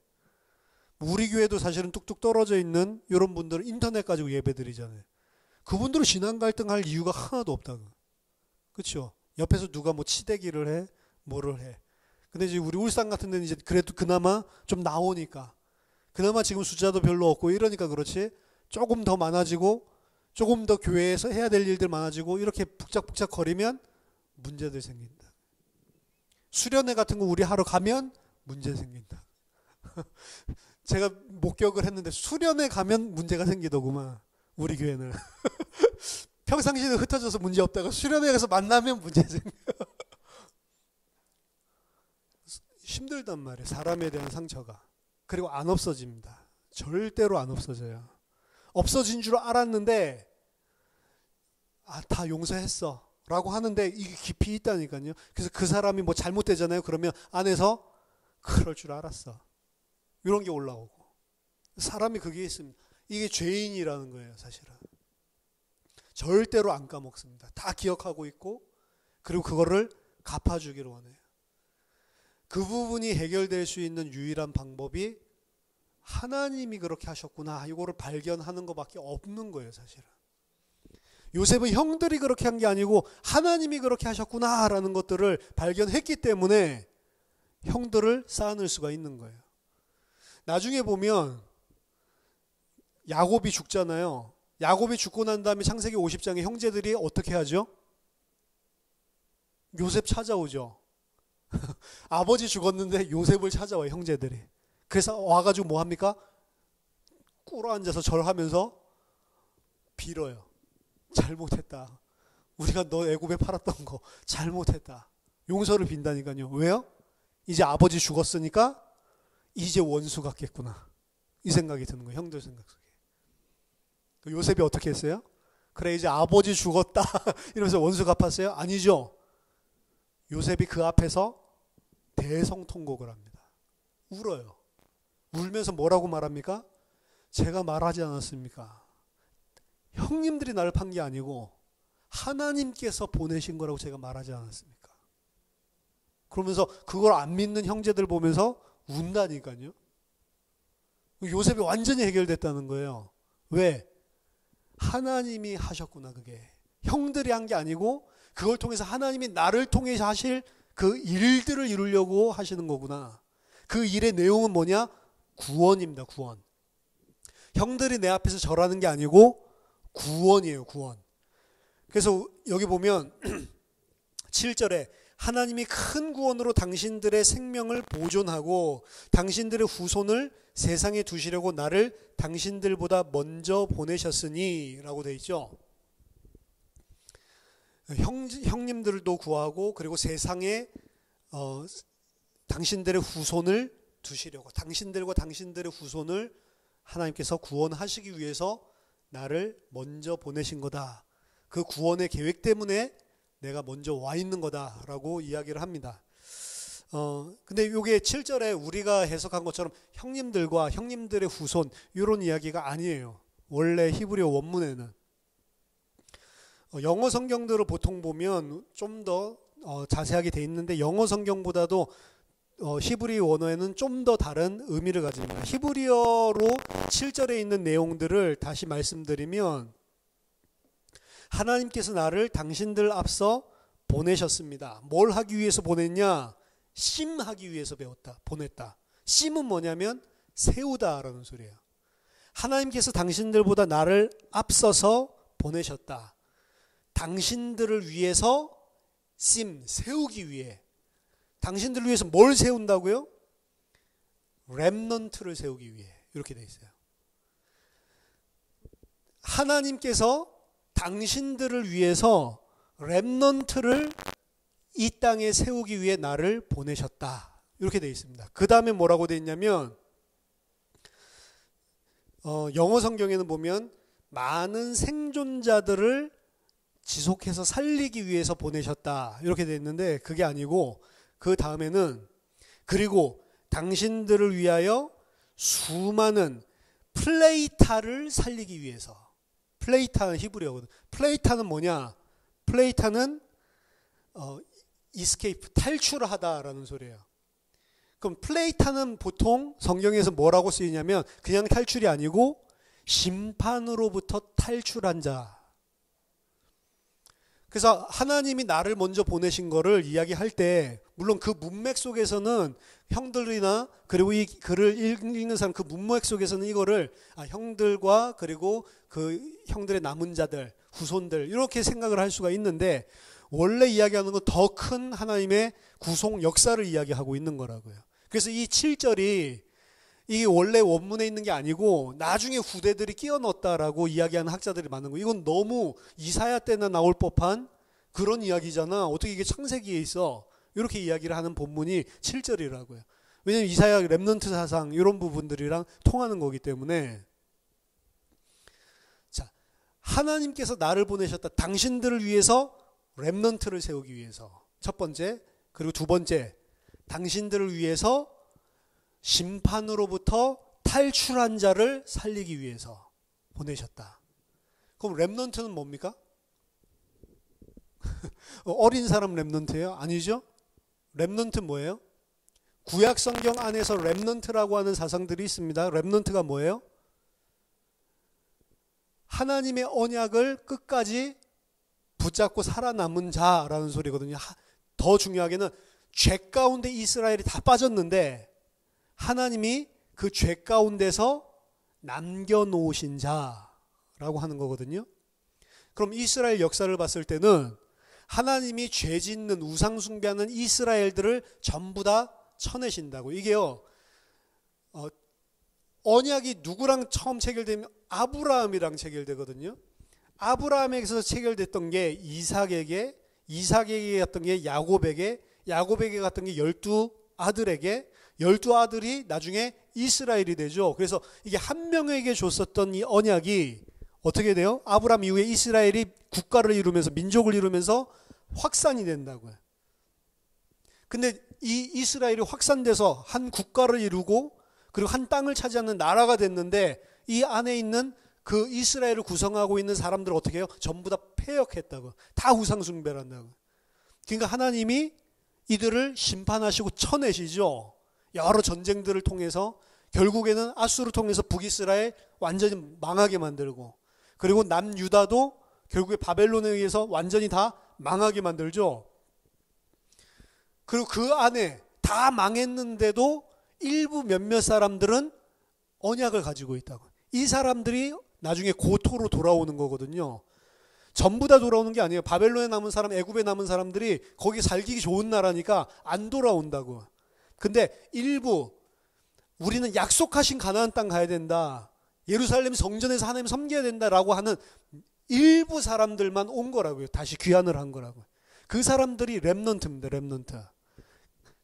우리 교회도 사실은 뚝뚝 떨어져 있는 이런 분들은 인터넷 가지고 예배드리잖아요. 그분들은 신앙 갈등할 이유가 하나도 없다고. 그렇죠? 옆에서 누가 뭐 치대기를 해, 뭐를 해. 근데 이제 우리 울산 같은 데는 이제 그래도 그나마 좀 나오니까 그나마 지금 숫자도 별로 없고 이러니까 그렇지 조금 더 많아지고 조금 더 교회에서 해야 될 일들 많아지고 이렇게 북적북적 거리면 문제들 생긴다. 수련회 같은 거 우리 하러 가면 문제 생긴다. 제가 목격을 했는데 수련회 가면 문제가 생기더구만. 우리 교회는. 평상시에 흩어져서 문제 없다가 수련회 가서 만나면 문제 생겨요. 힘들단 말이에요. 사람에 대한 상처가. 그리고 안 없어집니다. 절대로 안 없어져요. 없어진 줄 알았는데 다 용서했어 라고 하는데 이게 깊이 있다니까요. 그래서 그 사람이 뭐 잘못되잖아요. 그러면 안에서 그럴 줄 알았어. 이런 게 올라오고. 사람이 그게 있습니다. 이게 죄인이라는 거예요, 사실은. 절대로 안 까먹습니다. 다 기억하고 있고, 그리고 그거를 갚아주기를 원해요. 그 부분이 해결될 수 있는 유일한 방법이 하나님이 그렇게 하셨구나, 이거를 발견하는 것밖에 없는 거예요, 사실은. 요셉은 형들이 그렇게 한 게 아니고 하나님이 그렇게 하셨구나라는 것들을 발견했기 때문에 형들을 쌓아낼 수가 있는 거예요. 나중에 보면 야곱이 죽잖아요. 야곱이 죽고 난 다음에 창세기 50장에 형제들이 어떻게 하죠? 요셉 찾아오죠. 아버지 죽었는데 요셉을 찾아와요, 형제들이. 그래서 와가지고 뭐 합니까? 꿇어 앉아서 절하면서 빌어요. 잘못했다. 우리가 너 애굽에 팔았던 거 잘못했다. 용서를 빈다니까요. 왜요? 이제 아버지 죽었으니까 이제 원수 같겠구나. 이 생각이 드는 거예요. 형들 생각 속에. 요셉이 어떻게 했어요? 그래 이제 아버지 죽었다 이러면서 원수 갚았어요? 아니죠. 요셉이 그 앞에서 대성통곡을 합니다. 울어요. 울면서 뭐라고 말합니까? 제가 말하지 않았습니까? 형님들이 나를 판 게 아니고 하나님께서 보내신 거라고 제가 말하지 않았습니까? 그러면서 그걸 안 믿는 형제들 보면서 운다니까요. 요셉이 완전히 해결됐다는 거예요. 왜? 하나님이 하셨구나. 그게 형들이 한 게 아니고 그걸 통해서 하나님이 나를 통해서 하실 그 일들을 이루려고 하시는 거구나. 그 일의 내용은 뭐냐? 구원입니다. 구원. 형들이 내 앞에서 절하는 게 아니고 구원이에요. 구원. 그래서 여기 보면 7절에 하나님이 큰 구원으로 당신들의 생명을 보존하고 당신들의 후손을 세상에 두시려고 나를 당신들보다 먼저 보내셨으니 라고 되어 있죠. 형님들도 구하고 그리고 세상에 당신들의 후손을 두시려고, 당신들과 당신들의 후손을 하나님께서 구원하시기 위해서 나를 먼저 보내신 거다. 그 구원의 계획 때문에 내가 먼저 와 있는 거다라고 이야기를 합니다. 근데 이게 7절에 우리가 해석한 것처럼 형님들과 형님들의 후손 이런 이야기가 아니에요. 원래 히브리어 원문에는. 영어 성경들을 보통 보면 좀 더 자세하게 돼 있는데 영어 성경보다도 히브리 원어에는 좀 더 다른 의미를 가집니다. 히브리어로 7절에 있는 내용들을 다시 말씀드리면 하나님께서 나를 당신들 앞서 보내셨습니다. 뭘 하기 위해서 보냈냐? 심하기 위해서 보냈다. 심은 뭐냐면 세우다라는 소리예요. 하나님께서 당신들보다 나를 앞서서 보내셨다. 당신들을 위해서 세우기 위해. 당신들을 위해서 뭘 세운다고요? 렘넌트를 세우기 위해. 이렇게 돼 있어요. 하나님께서 당신들을 위해서 렘넌트를 이 땅에 세우기 위해 나를 보내셨다. 이렇게 돼 있습니다. 그 다음에 뭐라고 돼 있냐면 영어 성경에는 보면 많은 생존자들을 지속해서 살리기 위해서 보내셨다. 이렇게 돼 있는데 그게 아니고 그 다음에는 그리고 당신들을 위하여 수많은 플레이타를 살리기 위해서. 플레이타는 히브리어거든. 플레이타는 뭐냐? 플레이타는 이스케이프, 탈출을 하다라는 소리예요. 그럼 플레이타는 보통 성경에서 뭐라고 쓰이냐면 그냥 탈출이 아니고 심판으로부터 탈출한 자. 그래서 하나님이 나를 먼저 보내신 거를 이야기할 때 물론 그 문맥 속에서는 형들이나 그리고 이 글을 읽는 사람 그 문맥 속에서는 이거를 형들과 그리고 그 형들의 남은 자들, 후손들 이렇게 생각을 할 수가 있는데 원래 이야기하는 건 더 큰 하나님의 구속 역사를 이야기하고 있는 거라고요. 그래서 이 7절이 이게 원래 원문에 있는 게 아니고 나중에 후대들이 끼워 넣었다라고 이야기하는 학자들이 많은 거예요. 이건 너무 이사야 때나 나올 법한 그런 이야기잖아. 어떻게 이게 창세기에 있어? 이렇게 이야기를 하는 본문이 7절이라고요. 왜냐하면 이사야 렘넌트 사상 이런 부분들이랑 통하는 거기 때문에. 자, 하나님께서 나를 보내셨다. 당신들을 위해서 렘넌트를 세우기 위해서. 첫 번째. 그리고 두 번째. 당신들을 위해서 심판으로부터 탈출한 자를 살리기 위해서 보내셨다. 그럼 렘넌트는 뭡니까? 어린 사람 렘넌트예요? 아니죠? 렘넌트 뭐예요? 구약 성경 안에서 렘넌트라고 하는 사상들이 있습니다. 렘넌트가 뭐예요? 하나님의 언약을 끝까지 붙잡고 살아남은 자라는 소리거든요. 더 중요하게는 죄 가운데 이스라엘이 다 빠졌는데 하나님이 그 죄 가운데서 남겨놓으신 자라고 하는 거거든요. 그럼 이스라엘 역사를 봤을 때는 하나님이 죄 짓는 우상 숭배하는 이스라엘들을 전부 다 쳐내신다고. 이게요, 언약이 누구랑 처음 체결되면 아브라함이랑 체결되거든요. 아브라함에게서 체결됐던 게 이삭에게, 이삭에게 갔던 게 야곱에게, 야곱에게 갔던 게 12아들에게, 12아들이 나중에 이스라엘이 되죠. 그래서 이게 한 명에게 줬었던 이 언약이 어떻게 돼요? 아브라함 이후에 이스라엘이 국가를 이루면서 민족을 이루면서 확산이 된다고요. 근데 이 이스라엘이 확산돼서 한 국가를 이루고 그리고 한 땅을 차지하는 나라가 됐는데 이 안에 있는 그 이스라엘을 구성하고 있는 사람들을 어떻게 해요? 전부 다 폐역했다고. 다 우상 숭배를 한다고. 그러니까 하나님이 이들을 심판하시고 쳐내시죠. 여러 전쟁들을 통해서 결국에는 아수르를 통해서 북이스라엘 완전히 망하게 만들고 그리고 남유다도 결국에 바벨론에 의해서 완전히 다 망하게 만들죠. 그리고 그 안에 다 망했는데도 일부 몇몇 사람들은 언약을 가지고 있다고. 이 사람들이 나중에 고토로 돌아오는 거거든요. 전부 다 돌아오는 게 아니에요. 바벨론에 남은 사람, 애굽에 남은 사람들이 거기 살기 좋은 나라니까 안 돌아온다고. 근데 일부 우리는 약속하신 가나안 땅 가야 된다. 예루살렘 성전에서 하나님 섬겨야 된다라고 하는 일부 사람들만 온 거라고요. 다시 귀환을 한 거라고요. 그 사람들이 렘넌트입니다. 렘넌트.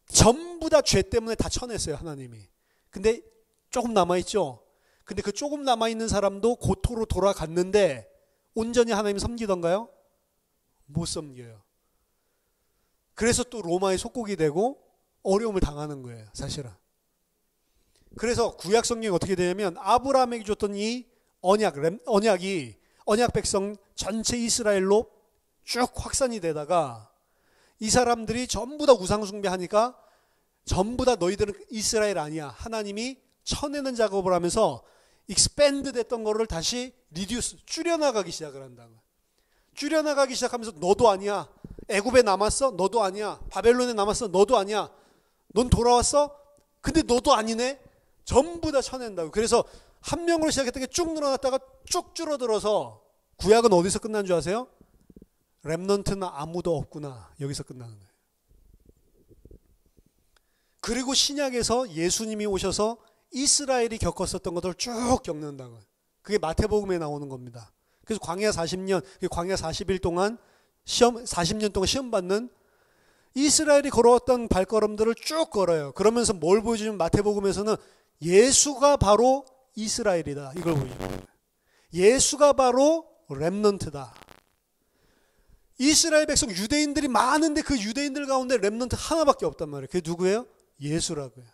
전부 다 죄 때문에 다 쳐냈어요. 하나님이. 근데 조금 남아있죠. 근데 그 조금 남아있는 사람도 고토로 돌아갔는데 온전히 하나님 섬기던가요? 못 섬겨요. 그래서 또 로마의 속국이 되고 어려움을 당하는 거예요. 사실은. 그래서 구약 성경이 어떻게 되냐면 아브라함에게 줬던 이 언약이 언약 백성 전체 이스라엘로 쭉 확산이 되다가 이 사람들이 전부 다 우상 숭배하니까 전부 다 너희들은 이스라엘 아니야. 하나님이 쳐내는 작업을 하면서 익스밴드 됐던 거를 다시 리듀스, 줄여나가기 시작을 한다고. 줄여나가기 시작하면서 너도 아니야. 애굽에 남았어? 너도 아니야. 바벨론에 남았어? 너도 아니야. 넌 돌아왔어? 근데 너도 아니네? 전부 다 쳐낸다고. 그래서 한 명으로 시작했던 게 쭉 늘어났다가 쭉 줄어들어서 구약은 어디서 끝난 줄 아세요? 렘넌트는 아무도 없구나. 여기서 끝나는 거예요. 그리고 신약에서 예수님이 오셔서 이스라엘이 겪었었던 것들을 쭉 겪는다고요. 그게 마태복음에 나오는 겁니다. 그래서 광야 40년, 광야 40일 동안 40년 동안 시험 받는 이스라엘이 걸어왔던 발걸음들을 쭉 걸어요. 그러면서 뭘 보여주냐면 마태복음에서는 예수가 바로 이스라엘이다. 이걸 보여주는 거예요. 예수가 바로 렘넌트다. 이스라엘 백성 유대인들이 많은데 그 유대인들 가운데 렘넌트 하나밖에 없단 말이에요. 그게 누구예요? 예수라고요.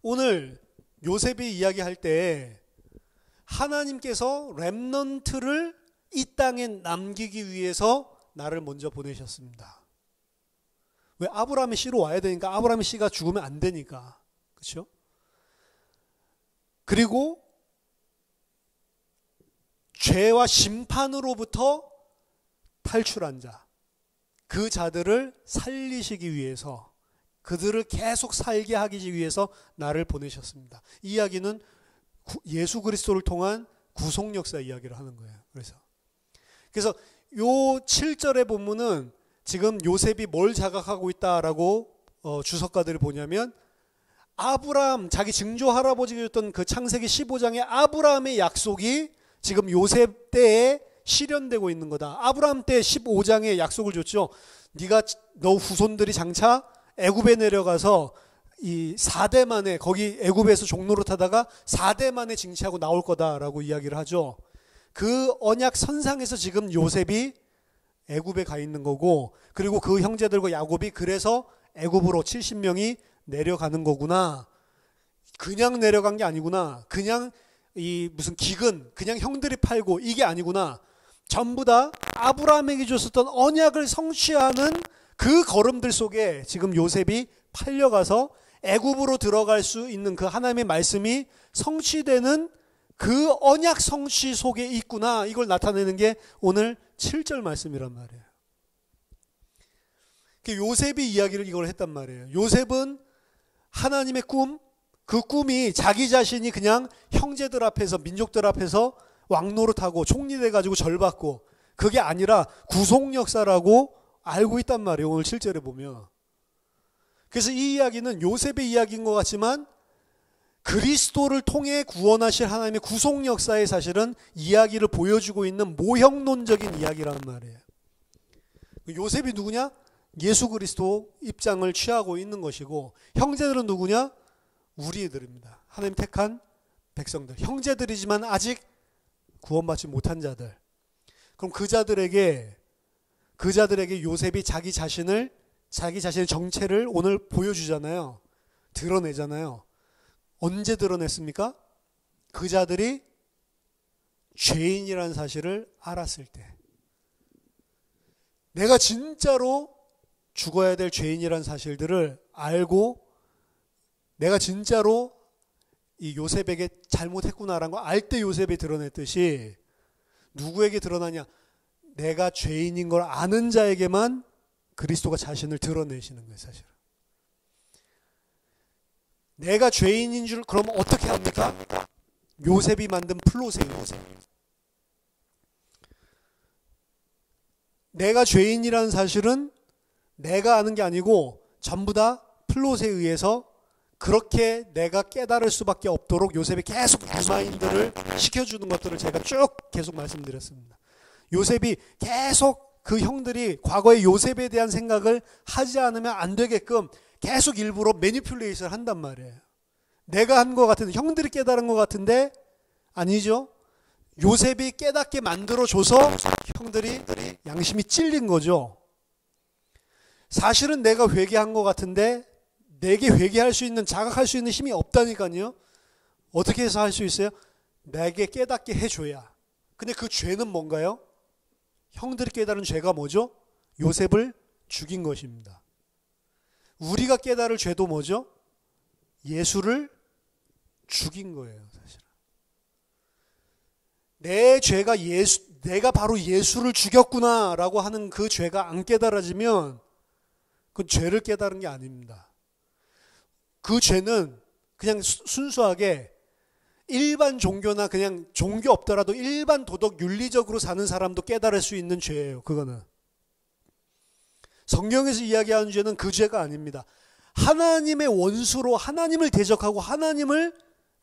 오늘 요셉이 이야기할 때 하나님께서 렘넌트를 이 땅에 남기기 위해서 나를 먼저 보내셨습니다. 왜? 아브라함의 씨로 와야 되니까. 아브라함의 씨가 죽으면 안 되니까. 그렇죠? 그리고 죄와 심판으로부터 탈출한 자, 그 자들을 살리시기 위해서, 그들을 계속 살게 하기 위해서 나를 보내셨습니다. 이 이야기는 예수 그리스도를 통한 구속 역사 이야기를 하는 거예요. 그래서 요 7절의 본문은 지금 요셉이 뭘 자각하고 있다라고 주석가들이 보냐면 아브라함, 자기 증조 할아버지가 줬던 그 창세기 15장의 아브라함의 약속이 지금 요셉 때에 실현되고 있는 거다. 아브라함 때 15장에 약속을 줬죠. 너 후손들이 장차 애굽에 내려가서 이 4대 만에, 거기 애굽에서 종로를 타다가 4대 만에 징치하고 나올 거다라고 이야기를 하죠. 그 언약 선상에서 지금 요셉이 애굽에 가 있는 거고, 그리고 그 형제들과 야곱이 그래서 애굽으로 70명이 내려가는 거구나. 그냥 내려간 게 아니구나. 그냥 이 무슨 기근, 그냥 형들이 팔고 이게 아니구나. 전부 다 아브라함에게 줬었던 언약을 성취하는 그 걸음들 속에 지금 요셉이 팔려가서 애굽으로 들어갈 수 있는 그 하나님의 말씀이 성취되는 그 언약 성취 속에 있구나. 이걸 나타내는 게 오늘 7절 말씀이란 말이에요. 요셉이 이야기를 이걸 했단 말이에요. 요셉은 하나님의 꿈, 그 꿈이 자기 자신이 그냥 형제들 앞에서, 민족들 앞에서 왕노릇하고 총리돼가지고 절받고, 그게 아니라 구속 역사라고 알고 있단 말이에요. 오늘 7절에 보면. 그래서 이 이야기는 요셉의 이야기인 것 같지만 그리스도를 통해 구원하실 하나님의 구속 역사의 사실은 이야기를 보여주고 있는 모형론적인 이야기란 말이에요. 요셉이 누구냐? 예수 그리스도 입장을 취하고 있는 것이고, 형제들은 누구냐? 우리 애들입니다. 하나님 택한 백성들, 형제들이지만 아직 구원받지 못한 자들. 그럼 그 자들에게 요셉이 자기 자신의 정체를 오늘 보여주잖아요. 드러내잖아요. 언제 드러냈습니까? 그 자들이 죄인이라는 사실을 알았을 때. 내가 진짜로 죽어야 될 죄인이라는 사실들을 알고, 내가 진짜로 이 요셉에게 잘못했구나라는 걸 알 때 요셉이 드러냈듯이, 누구에게 드러나냐? 내가 죄인인 걸 아는 자에게만 그리스도가 자신을 드러내시는 거예요, 사실은. 내가 죄인인 줄 그럼 어떻게 합니까? 요셉이 만든 플롯에 의해서. 내가 죄인이라는 사실은 내가 아는 게 아니고 전부 다 플롯에 의해서 그렇게 내가 깨달을 수밖에 없도록 요셉이 계속 리마인드를 시켜주는 것들을 제가 쭉 계속 말씀드렸습니다. 요셉이 계속 그 형들이 과거에 요셉에 대한 생각을 하지 않으면 안 되게끔 계속 일부러 매니플레이션을 한단 말이에요. 내가 한 것 같은데, 형들이 깨달은 것 같은데 아니죠. 요셉이 깨닫게 만들어줘서 형들이 양심이 찔린 거죠. 사실은 내가 회개한 것 같은데 내게 회개할 수 있는, 자각할 수 있는 힘이 없다니까요. 어떻게 해서 할 수 있어요? 내게 깨닫게 해줘야. 근데 그 죄는 뭔가요? 형들이 깨달은 죄가 뭐죠? 요셉을 죽인 것입니다. 우리가 깨달을 죄도 뭐죠? 예수를 죽인 거예요, 사실은. 내 죄가 내가 바로 예수를 죽였구나라고 하는 그 죄가 안 깨달아지면 그 죄를 깨달은 게 아닙니다. 그 죄는 그냥 순수하게 일반 종교나 그냥 종교 없더라도 일반 도덕 윤리적으로 사는 사람도 깨달을 수 있는 죄예요. 그거는. 성경에서 이야기하는 죄는 그 죄가 아닙니다. 하나님의 원수로 하나님을 대적하고 하나님을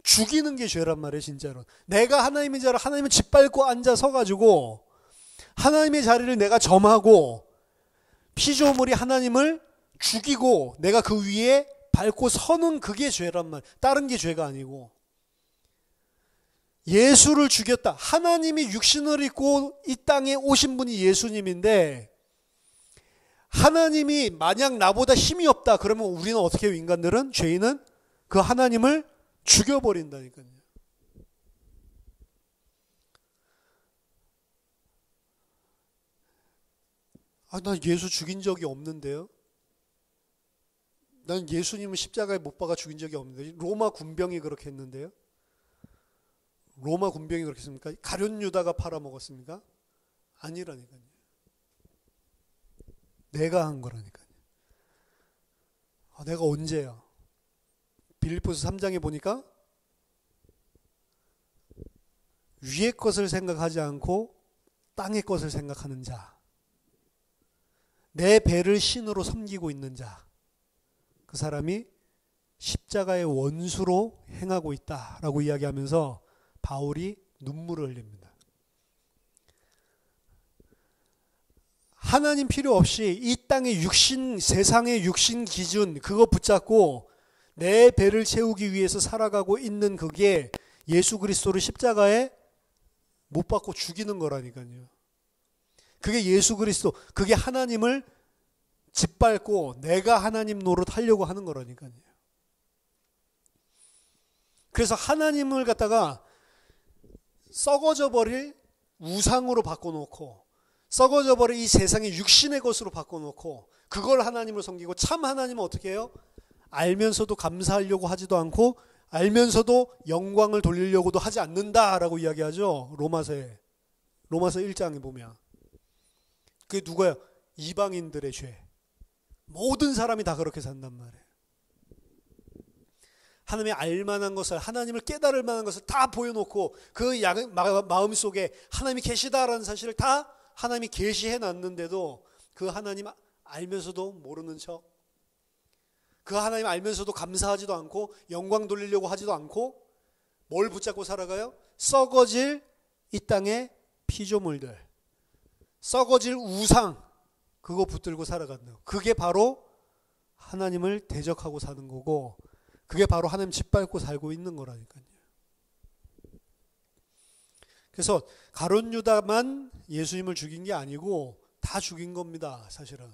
죽이는 게 죄란 말이에요, 진짜로. 내가 하나님의 자를 하나님을 짓밟고 앉아 서가지고 하나님의 자리를 내가 점하고 피조물이 하나님을 죽이고 내가 그 위에 밟고 서는 그게 죄란 말. 다른 게 죄가 아니고. 예수를 죽였다. 하나님이 육신을 입고 이 땅에 오신 분이 예수님인데, 하나님이 만약 나보다 힘이 없다 그러면 우리는 어떻게 해요? 인간들은, 죄인은 그 하나님을 죽여버린다니까요. 나 예수 죽인 적이 없는데요. 난 예수님을 십자가에 못 박아 죽인 적이 없는데. 로마 군병이 그렇게 했는데요. 로마 군병이 그렇게 했습니까? 가룟 유다가 팔아먹었습니까? 아니라니까요. 내가 한 거라니까요. 내가 언제야? 빌립보서 3장에 보니까 위의 것을 생각하지 않고 땅의 것을 생각하는 자, 내 배를 신으로 섬기고 있는 자, 그 사람이 십자가의 원수로 행하고 있다라고 이야기하면서 바울이 눈물을 흘립니다. 하나님 필요 없이 이 땅의 육신, 세상의 육신 기준 그거 붙잡고 내 배를 채우기 위해서 살아가고 있는 그게 예수 그리스도를 십자가에 못 박고 죽이는 거라니까요. 그게 예수 그리스도, 그게 하나님을 짓밟고 내가 하나님 노릇 하려고 하는 거라니까요. 그래서 하나님을 갖다가 썩어져 버릴 우상으로 바꿔놓고 썩어져 버릴 이 세상의 육신의 것으로 바꿔놓고 그걸 하나님을 섬기고 참 하나님은 어떻게 해요? 알면서도 감사하려고 하지도 않고 알면서도 영광을 돌리려고도 하지 않는다라고 이야기하죠. 로마서 1장에 보면. 그게 누구예요? 이방인들의 죄. 모든 사람이 다 그렇게 산단 말이에요. 하나님의 알만한 것을, 하나님을 깨달을 만한 것을 다 보여놓고 그 마음속에 하나님이 계시다라는 사실을 다 하나님이 계시해 놨는데도 그 하나님 알면서도 모르는 척, 그 하나님 알면서도 감사하지도 않고 영광 돌리려고 하지도 않고 뭘 붙잡고 살아가요? 썩어질 이 땅의 피조물들, 썩어질 우상, 그거 붙들고 살아간다. 그게 바로 하나님을 대적하고 사는 거고 그게 바로 하나님 짓밟고 살고 있는 거라니까요. 그래서 가룟 유다만 예수님을 죽인 게 아니고 다 죽인 겁니다. 사실은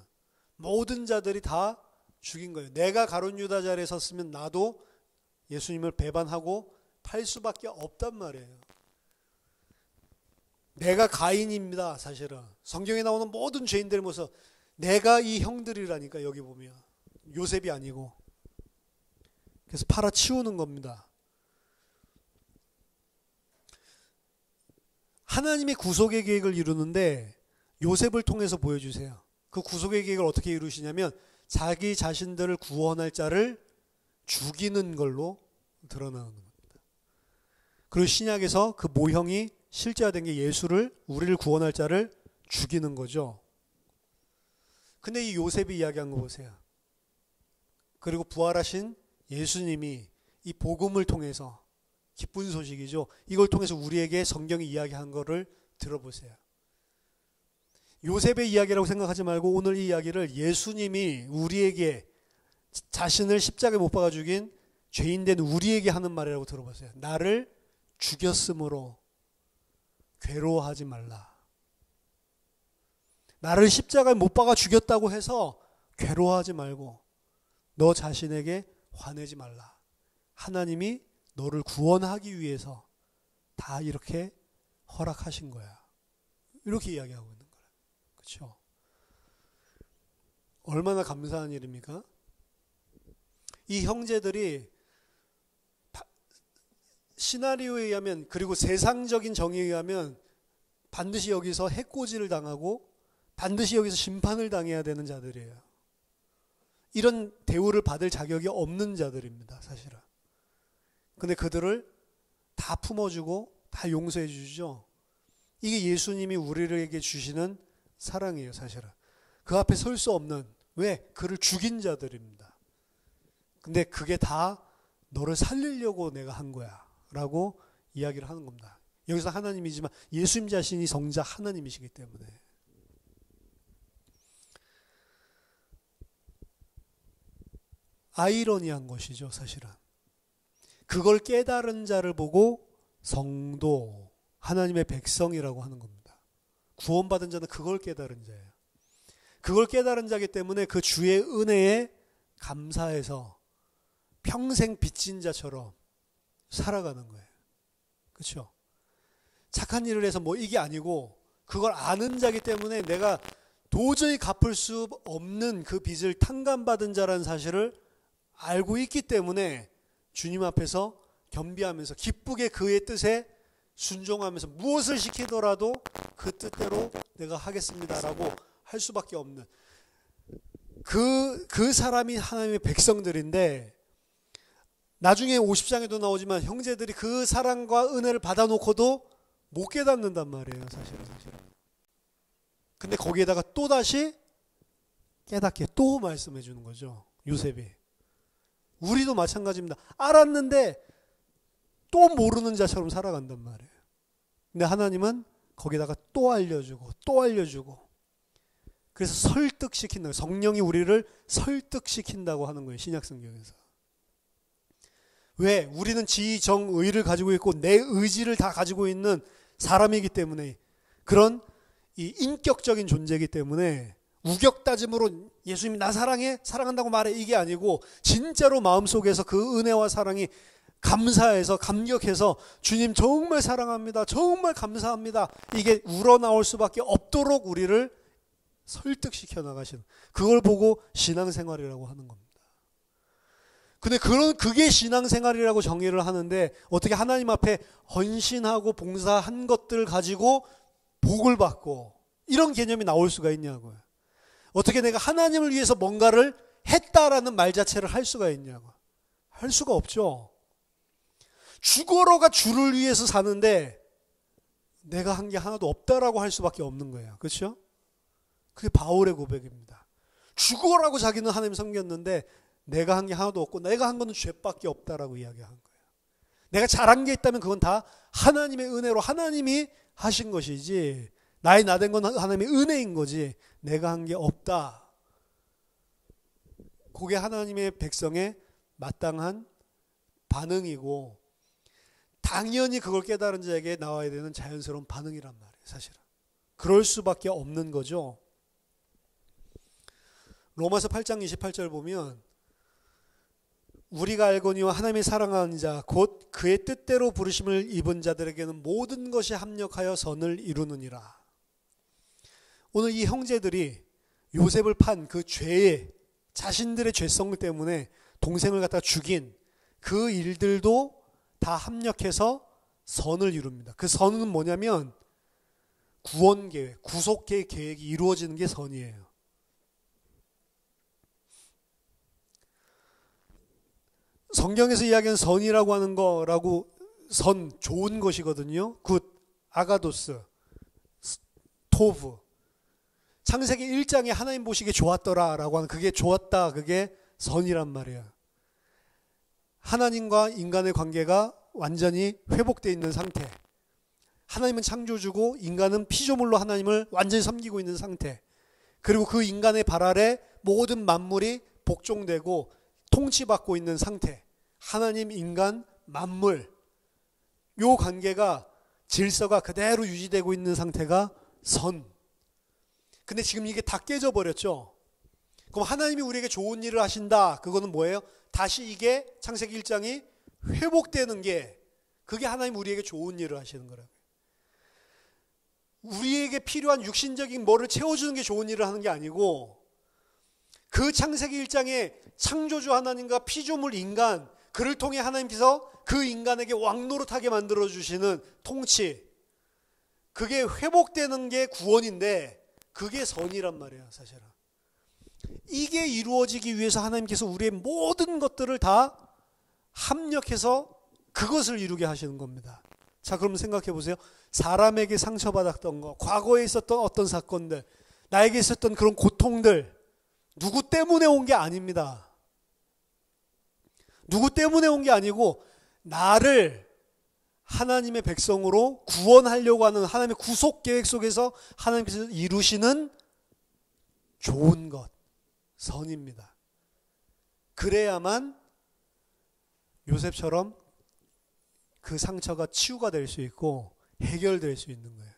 모든 자들이 다 죽인 거예요. 내가 가룟 유다 자리에 섰으면 나도 예수님을 배반하고 팔 수밖에 없단 말이에요. 내가 가인입니다. 사실은 성경에 나오는 모든 죄인들의 모습, 내가 이 형들이라니까. 여기 보면 요셉이 아니고. 그래서 팔아치우는 겁니다. 하나님이 구속의 계획을 이루는데 요셉을 통해서 보여주세요. 그 구속의 계획을 어떻게 이루시냐면 자기 자신들을 구원할 자를 죽이는 걸로 드러나는 겁니다. 그리고 신약에서 그 모형이 실제화된 게 예수를, 우리를 구원할 자를 죽이는 거죠. 근데 이 요셉이 이야기한 거 보세요. 그리고 부활하신 예수님이 이 복음을 통해서, 기쁜 소식이죠. 이걸 통해서 우리에게 성경이 이야기한 거를 들어보세요. 요셉의 이야기라고 생각하지 말고 오늘 이 이야기를 예수님이 우리에게 자신을 십자가에 못 박아 죽인 죄인된 우리에게 하는 말이라고 들어보세요. 나를 죽였으므로 괴로워하지 말라. 나를 십자가에 못 박아 죽였다고 해서 괴로워하지 말고 너 자신에게 화내지 말라. 하나님이 너를 구원하기 위해서 다 이렇게 허락하신 거야. 이렇게 이야기하고 있는 거예요. 그렇죠? 얼마나 감사한 일입니까? 이 형제들이 시나리오에 의하면, 그리고 세상적인 정의에 의하면 반드시 여기서 해코지를 당하고 반드시 여기서 심판을 당해야 되는 자들이에요. 이런 대우를 받을 자격이 없는 자들입니다. 사실은. 근데 그들을 다 품어주고 다 용서해 주죠. 이게 예수님이 우리에게 주시는 사랑이에요. 사실은. 그 앞에 설 수 없는, 왜? 그를 죽인 자들입니다. 근데 그게 다 너를 살리려고 내가 한 거야 라고 이야기를 하는 겁니다. 여기서 하나님이지만 예수님 자신이 성자 하나님이시기 때문에. 아이러니한 것이죠. 사실은. 그걸 깨달은 자를 보고 성도, 하나님의 백성이라고 하는 겁니다. 구원받은 자는 그걸 깨달은 자예요. 그걸 깨달은 자이기 때문에 그 주의 은혜에 감사해서 평생 빚진 자처럼 살아가는 거예요. 그렇죠? 착한 일을 해서 뭐 이게 아니고 그걸 아는 자이기 때문에 내가 도저히 갚을 수 없는 그 빚을 탕감받은 자라는 사실을 알고 있기 때문에 주님 앞에서 겸비하면서 기쁘게 그의 뜻에 순종하면서 무엇을 시키더라도 그 뜻대로 내가 하겠습니다라고 할 수밖에 없는 그 사람이 하나님의 백성들인데, 나중에 50장에도 나오지만 형제들이 그 사랑과 은혜를 받아놓고도 못 깨닫는단 말이에요. 사실은. 근데 거기에다가 또다시 깨닫게 또 말씀해 주는 거죠. 요셉이. 우리도 마찬가지입니다. 알았는데 또 모르는 자처럼 살아간단 말이에요. 근데 하나님은 거기다가 또 알려주고 또 알려주고, 그래서 설득시킨다. 성령이 우리를 설득시킨다고 하는 거예요, 신약성경에서. 왜? 우리는 지정의를 가지고 있고 내 의지를 다 가지고 있는 사람이기 때문에, 그런 이 인격적인 존재이기 때문에 우격다짐으로 예수님이 나 사랑해? 사랑한다고 말해. 이게 아니고 진짜로 마음속에서 그 은혜와 사랑이 감사해서 감격해서 주님 정말 사랑합니다. 정말 감사합니다. 이게 우러나올 수밖에 없도록 우리를 설득시켜 나가시는, 그걸 보고 신앙생활이라고 하는 겁니다. 근데 그게 신앙생활이라고 정의를 하는데, 어떻게 하나님 앞에 헌신하고 봉사한 것들 가지고 복을 받고 이런 개념이 나올 수가 있냐고요. 어떻게 내가 하나님을 위해서 뭔가를 했다라는 말 자체를 할 수가 있냐고. 할 수가 없죠. 죽어러가 주를 위해서 사는데 내가 한 게 하나도 없다라고 할 수밖에 없는 거예요. 그렇죠? 그게 바울의 고백입니다. 죽어라고 자기는 하나님 섬겼는데 내가 한 게 하나도 없고 내가 한 거는 죄밖에 없다라고 이야기한 거예요. 내가 잘한 게 있다면 그건 다 하나님의 은혜로 하나님이 하신 것이지, 나의 나된 건 하나님의 은혜인 거지 내가 한 게 없다. 그게 하나님의 백성의 마땅한 반응이고, 당연히 그걸 깨달은 자에게 나와야 되는 자연스러운 반응이란 말이에요. 사실은 그럴 수밖에 없는 거죠. 로마서 8장 28절 보면, 우리가 알거니와 하나님의 사랑하는 자 곧 그의 뜻대로 부르심을 입은 자들에게는 모든 것이 합력하여 선을 이루느니라. 오늘 이 형제들이 요셉을 판 그 죄에, 자신들의 죄성 때문에 동생을 갖다 죽인 그 일들도 다 합력해서 선을 이룹니다. 그 선은 뭐냐면 구원 계획, 구속 계획이 이루어지는 게 선이에요. 성경에서 이야기하는 선이라고 하는 거라고, 선, 좋은 것이거든요. 굿, 아가도스, 토브. 창세기 1장에 하나님 보시기에 좋았더라 라고 하는, 그게 좋았다, 그게 선이란 말이에요. 하나님과 인간의 관계가 완전히 회복되어 있는 상태. 하나님은 창조주고 인간은 피조물로 하나님을 완전히 섬기고 있는 상태. 그리고 그 인간의 발 아래 모든 만물이 복종되고 통치받고 있는 상태. 하나님, 인간, 만물, 요 관계가, 질서가 그대로 유지되고 있는 상태가 선. 근데 지금 이게 다 깨져버렸죠. 그럼 하나님이 우리에게 좋은 일을 하신다. 그거는 뭐예요? 다시 이게 창세기 1장이 회복되는 게, 그게 하나님 우리에게 좋은 일을 하시는 거라고요. 우리에게 필요한 육신적인 뭐를 채워주는 게 좋은 일을 하는 게 아니고, 그 창세기 1장에 창조주 하나님과 피조물 인간, 그를 통해 하나님께서 그 인간에게 왕노릇하게 만들어주시는 통치, 그게 회복되는 게 구원인데 그게 선이란 말이에요. 사실은 이게 이루어지기 위해서 하나님께서 우리의 모든 것들을 다 합력해서 그것을 이루게 하시는 겁니다. 자, 그럼 생각해 보세요. 사람에게 상처받았던 거, 과거에 있었던 어떤 사건들, 나에게 있었던 그런 고통들, 누구 때문에 온 게 아닙니다. 누구 때문에 온 게 아니고 나를 하나님의 백성으로 구원하려고 하는 하나님의 구속 계획 속에서 하나님께서 이루시는 좋은 것, 선입니다. 그래야만 요셉처럼 그 상처가 치유가 될 수 있고 해결될 수 있는 거예요.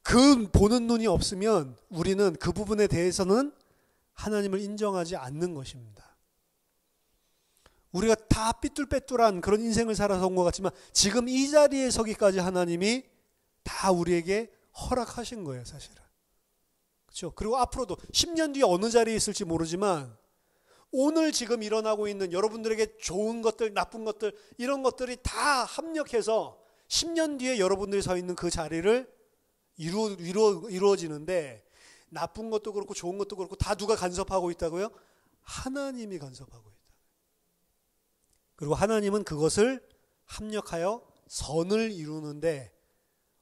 그 보는 눈이 없으면 우리는 그 부분에 대해서는 하나님을 인정하지 않는 것입니다. 우리가 다 삐뚤빼뚤한 그런 인생을 살아서 온 것 같지만 지금 이 자리에 서기까지 하나님이 다 우리에게 허락하신 거예요, 사실은. 그렇죠? 그리고 앞으로도 10년 뒤에 어느 자리에 있을지 모르지만 오늘 지금 일어나고 있는 여러분들에게 좋은 것들, 나쁜 것들, 이런 것들이 다 합력해서 10년 뒤에 여러분들이 서 있는 그 자리를 이루어지는데, 나쁜 것도 그렇고 좋은 것도 그렇고 다 누가 간섭하고 있다고요? 하나님이 간섭하고 있다. 그리고 하나님은 그것을 합력하여 선을 이루는데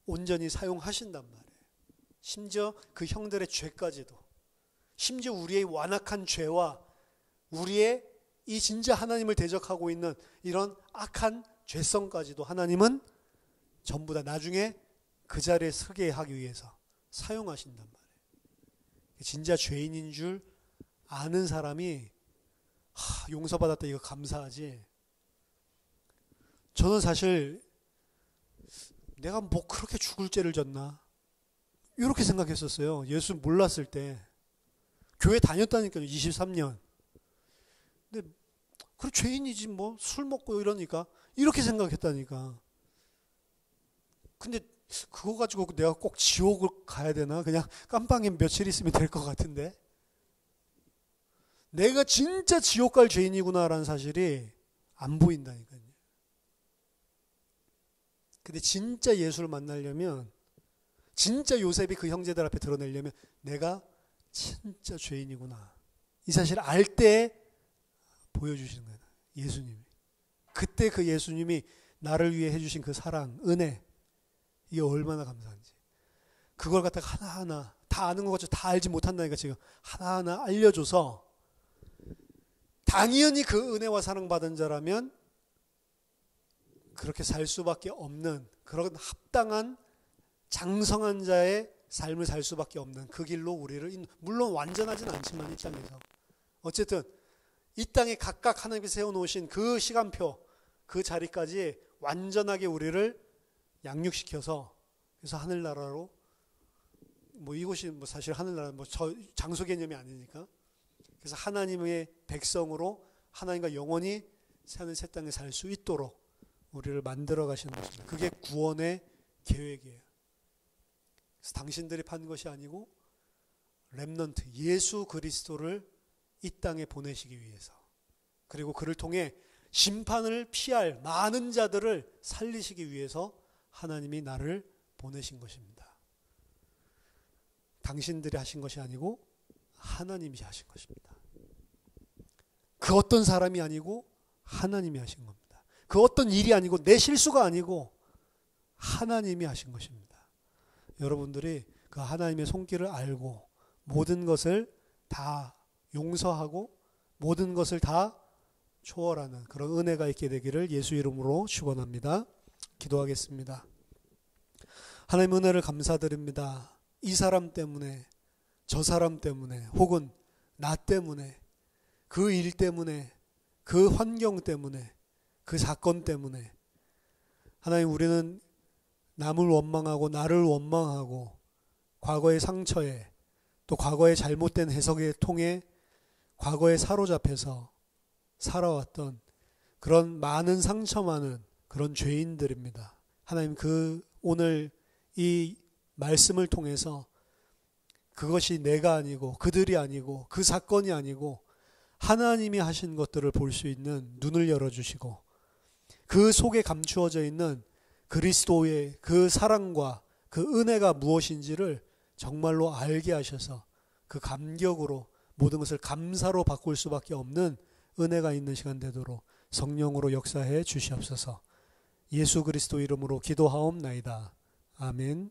온전히 사용하신단 말이에요. 심지어 그 형들의 죄까지도, 심지어 우리의 완악한 죄와 우리의 이 진짜 하나님을 대적하고 있는 이런 악한 죄성까지도 하나님은 전부 다 나중에 그 자리에 서게 하기 위해서 사용하신단 말이에요. 진짜 죄인인 줄 아는 사람이 용서받았다 이거 감사하지. 저는 사실 내가 뭐 그렇게 죽을 죄를 졌나 이렇게 생각했었어요. 예수 몰랐을 때. 교회 다녔다니까요. 23년. 근데 그래 죄인이지 뭐 술 먹고 이러니까 이렇게 생각했다니까. 근데 그거 가지고 내가 꼭 지옥을 가야 되나? 그냥 깜빵에 며칠 있으면 될 것 같은데. 내가 진짜 지옥 갈 죄인이구나라는 사실이 안 보인다니까요. 근데 진짜 예수를 만나려면, 진짜 요셉이 그 형제들 앞에 드러내려면 내가 진짜 죄인이구나. 이 사실을 알 때 보여주시는 거예요. 예수님이. 그때 그 예수님이 나를 위해 해주신 그 사랑, 은혜, 이게 얼마나 감사한지. 그걸 갖다가 하나하나 다 아는 것 같죠. 다 알지 못한다니까 지금 하나하나 알려줘서 당연히 그 은혜와 사랑받은 자라면 그렇게 살 수밖에 없는 그런 합당한 장성한 자의 삶을 살 수밖에 없는 그 길로 우리를, 물론 완전하진 않지만 이 땅에서 어쨌든 이 땅에 각각 하나님께서 세워놓으신 그 시간표, 그 자리까지 완전하게 우리를 양육시켜서, 그래서 하늘나라로, 뭐 이곳이 뭐 사실 하늘나라 뭐 장소 개념이 아니니까, 그래서 하나님의 백성으로 하나님과 영원히 사는 새 땅에 살 수 있도록 우리를 만들어 가시는 것입니다. 그게 구원의 계획이에요. 그래서 당신들이 판 것이 아니고 렘넌트, 예수 그리스도를 이 땅에 보내시기 위해서, 그리고 그를 통해 심판을 피할 많은 자들을 살리시기 위해서 하나님이 나를 보내신 것입니다. 당신들이 하신 것이 아니고 하나님이 하신 것입니다. 그 어떤 사람이 아니고 하나님이 하신 겁니다. 그 어떤 일이 아니고 내 실수가 아니고 하나님이 하신 것입니다. 여러분들이 그 하나님의 손길을 알고 모든 것을 다 용서하고 모든 것을 다 초월하는 그런 은혜가 있게 되기를 예수 이름으로 축원합니다. 기도하겠습니다. 하나님 은혜를 감사드립니다. 이 사람 때문에, 저 사람 때문에, 혹은 나 때문에, 그 일 때문에, 그 환경 때문에, 그 사건 때문에 하나님, 우리는 남을 원망하고 나를 원망하고 과거의 상처에, 또 과거의 잘못된 해석에 통해 과거에 사로잡혀서 살아왔던 그런 많은 상처 많은 그런 죄인들입니다. 하나님, 오늘 이 말씀을 통해서 그것이 내가 아니고 그들이 아니고 그 사건이 아니고 하나님이 하신 것들을 볼 수 있는 눈을 열어주시고, 그 속에 감추어져 있는 그리스도의 그 사랑과 그 은혜가 무엇인지를 정말로 알게 하셔서 그 감격으로 모든 것을 감사로 바꿀 수밖에 없는 은혜가 있는 시간 되도록 성령으로 역사해 주시옵소서. 예수 그리스도 이름으로 기도하옵나이다. 아멘.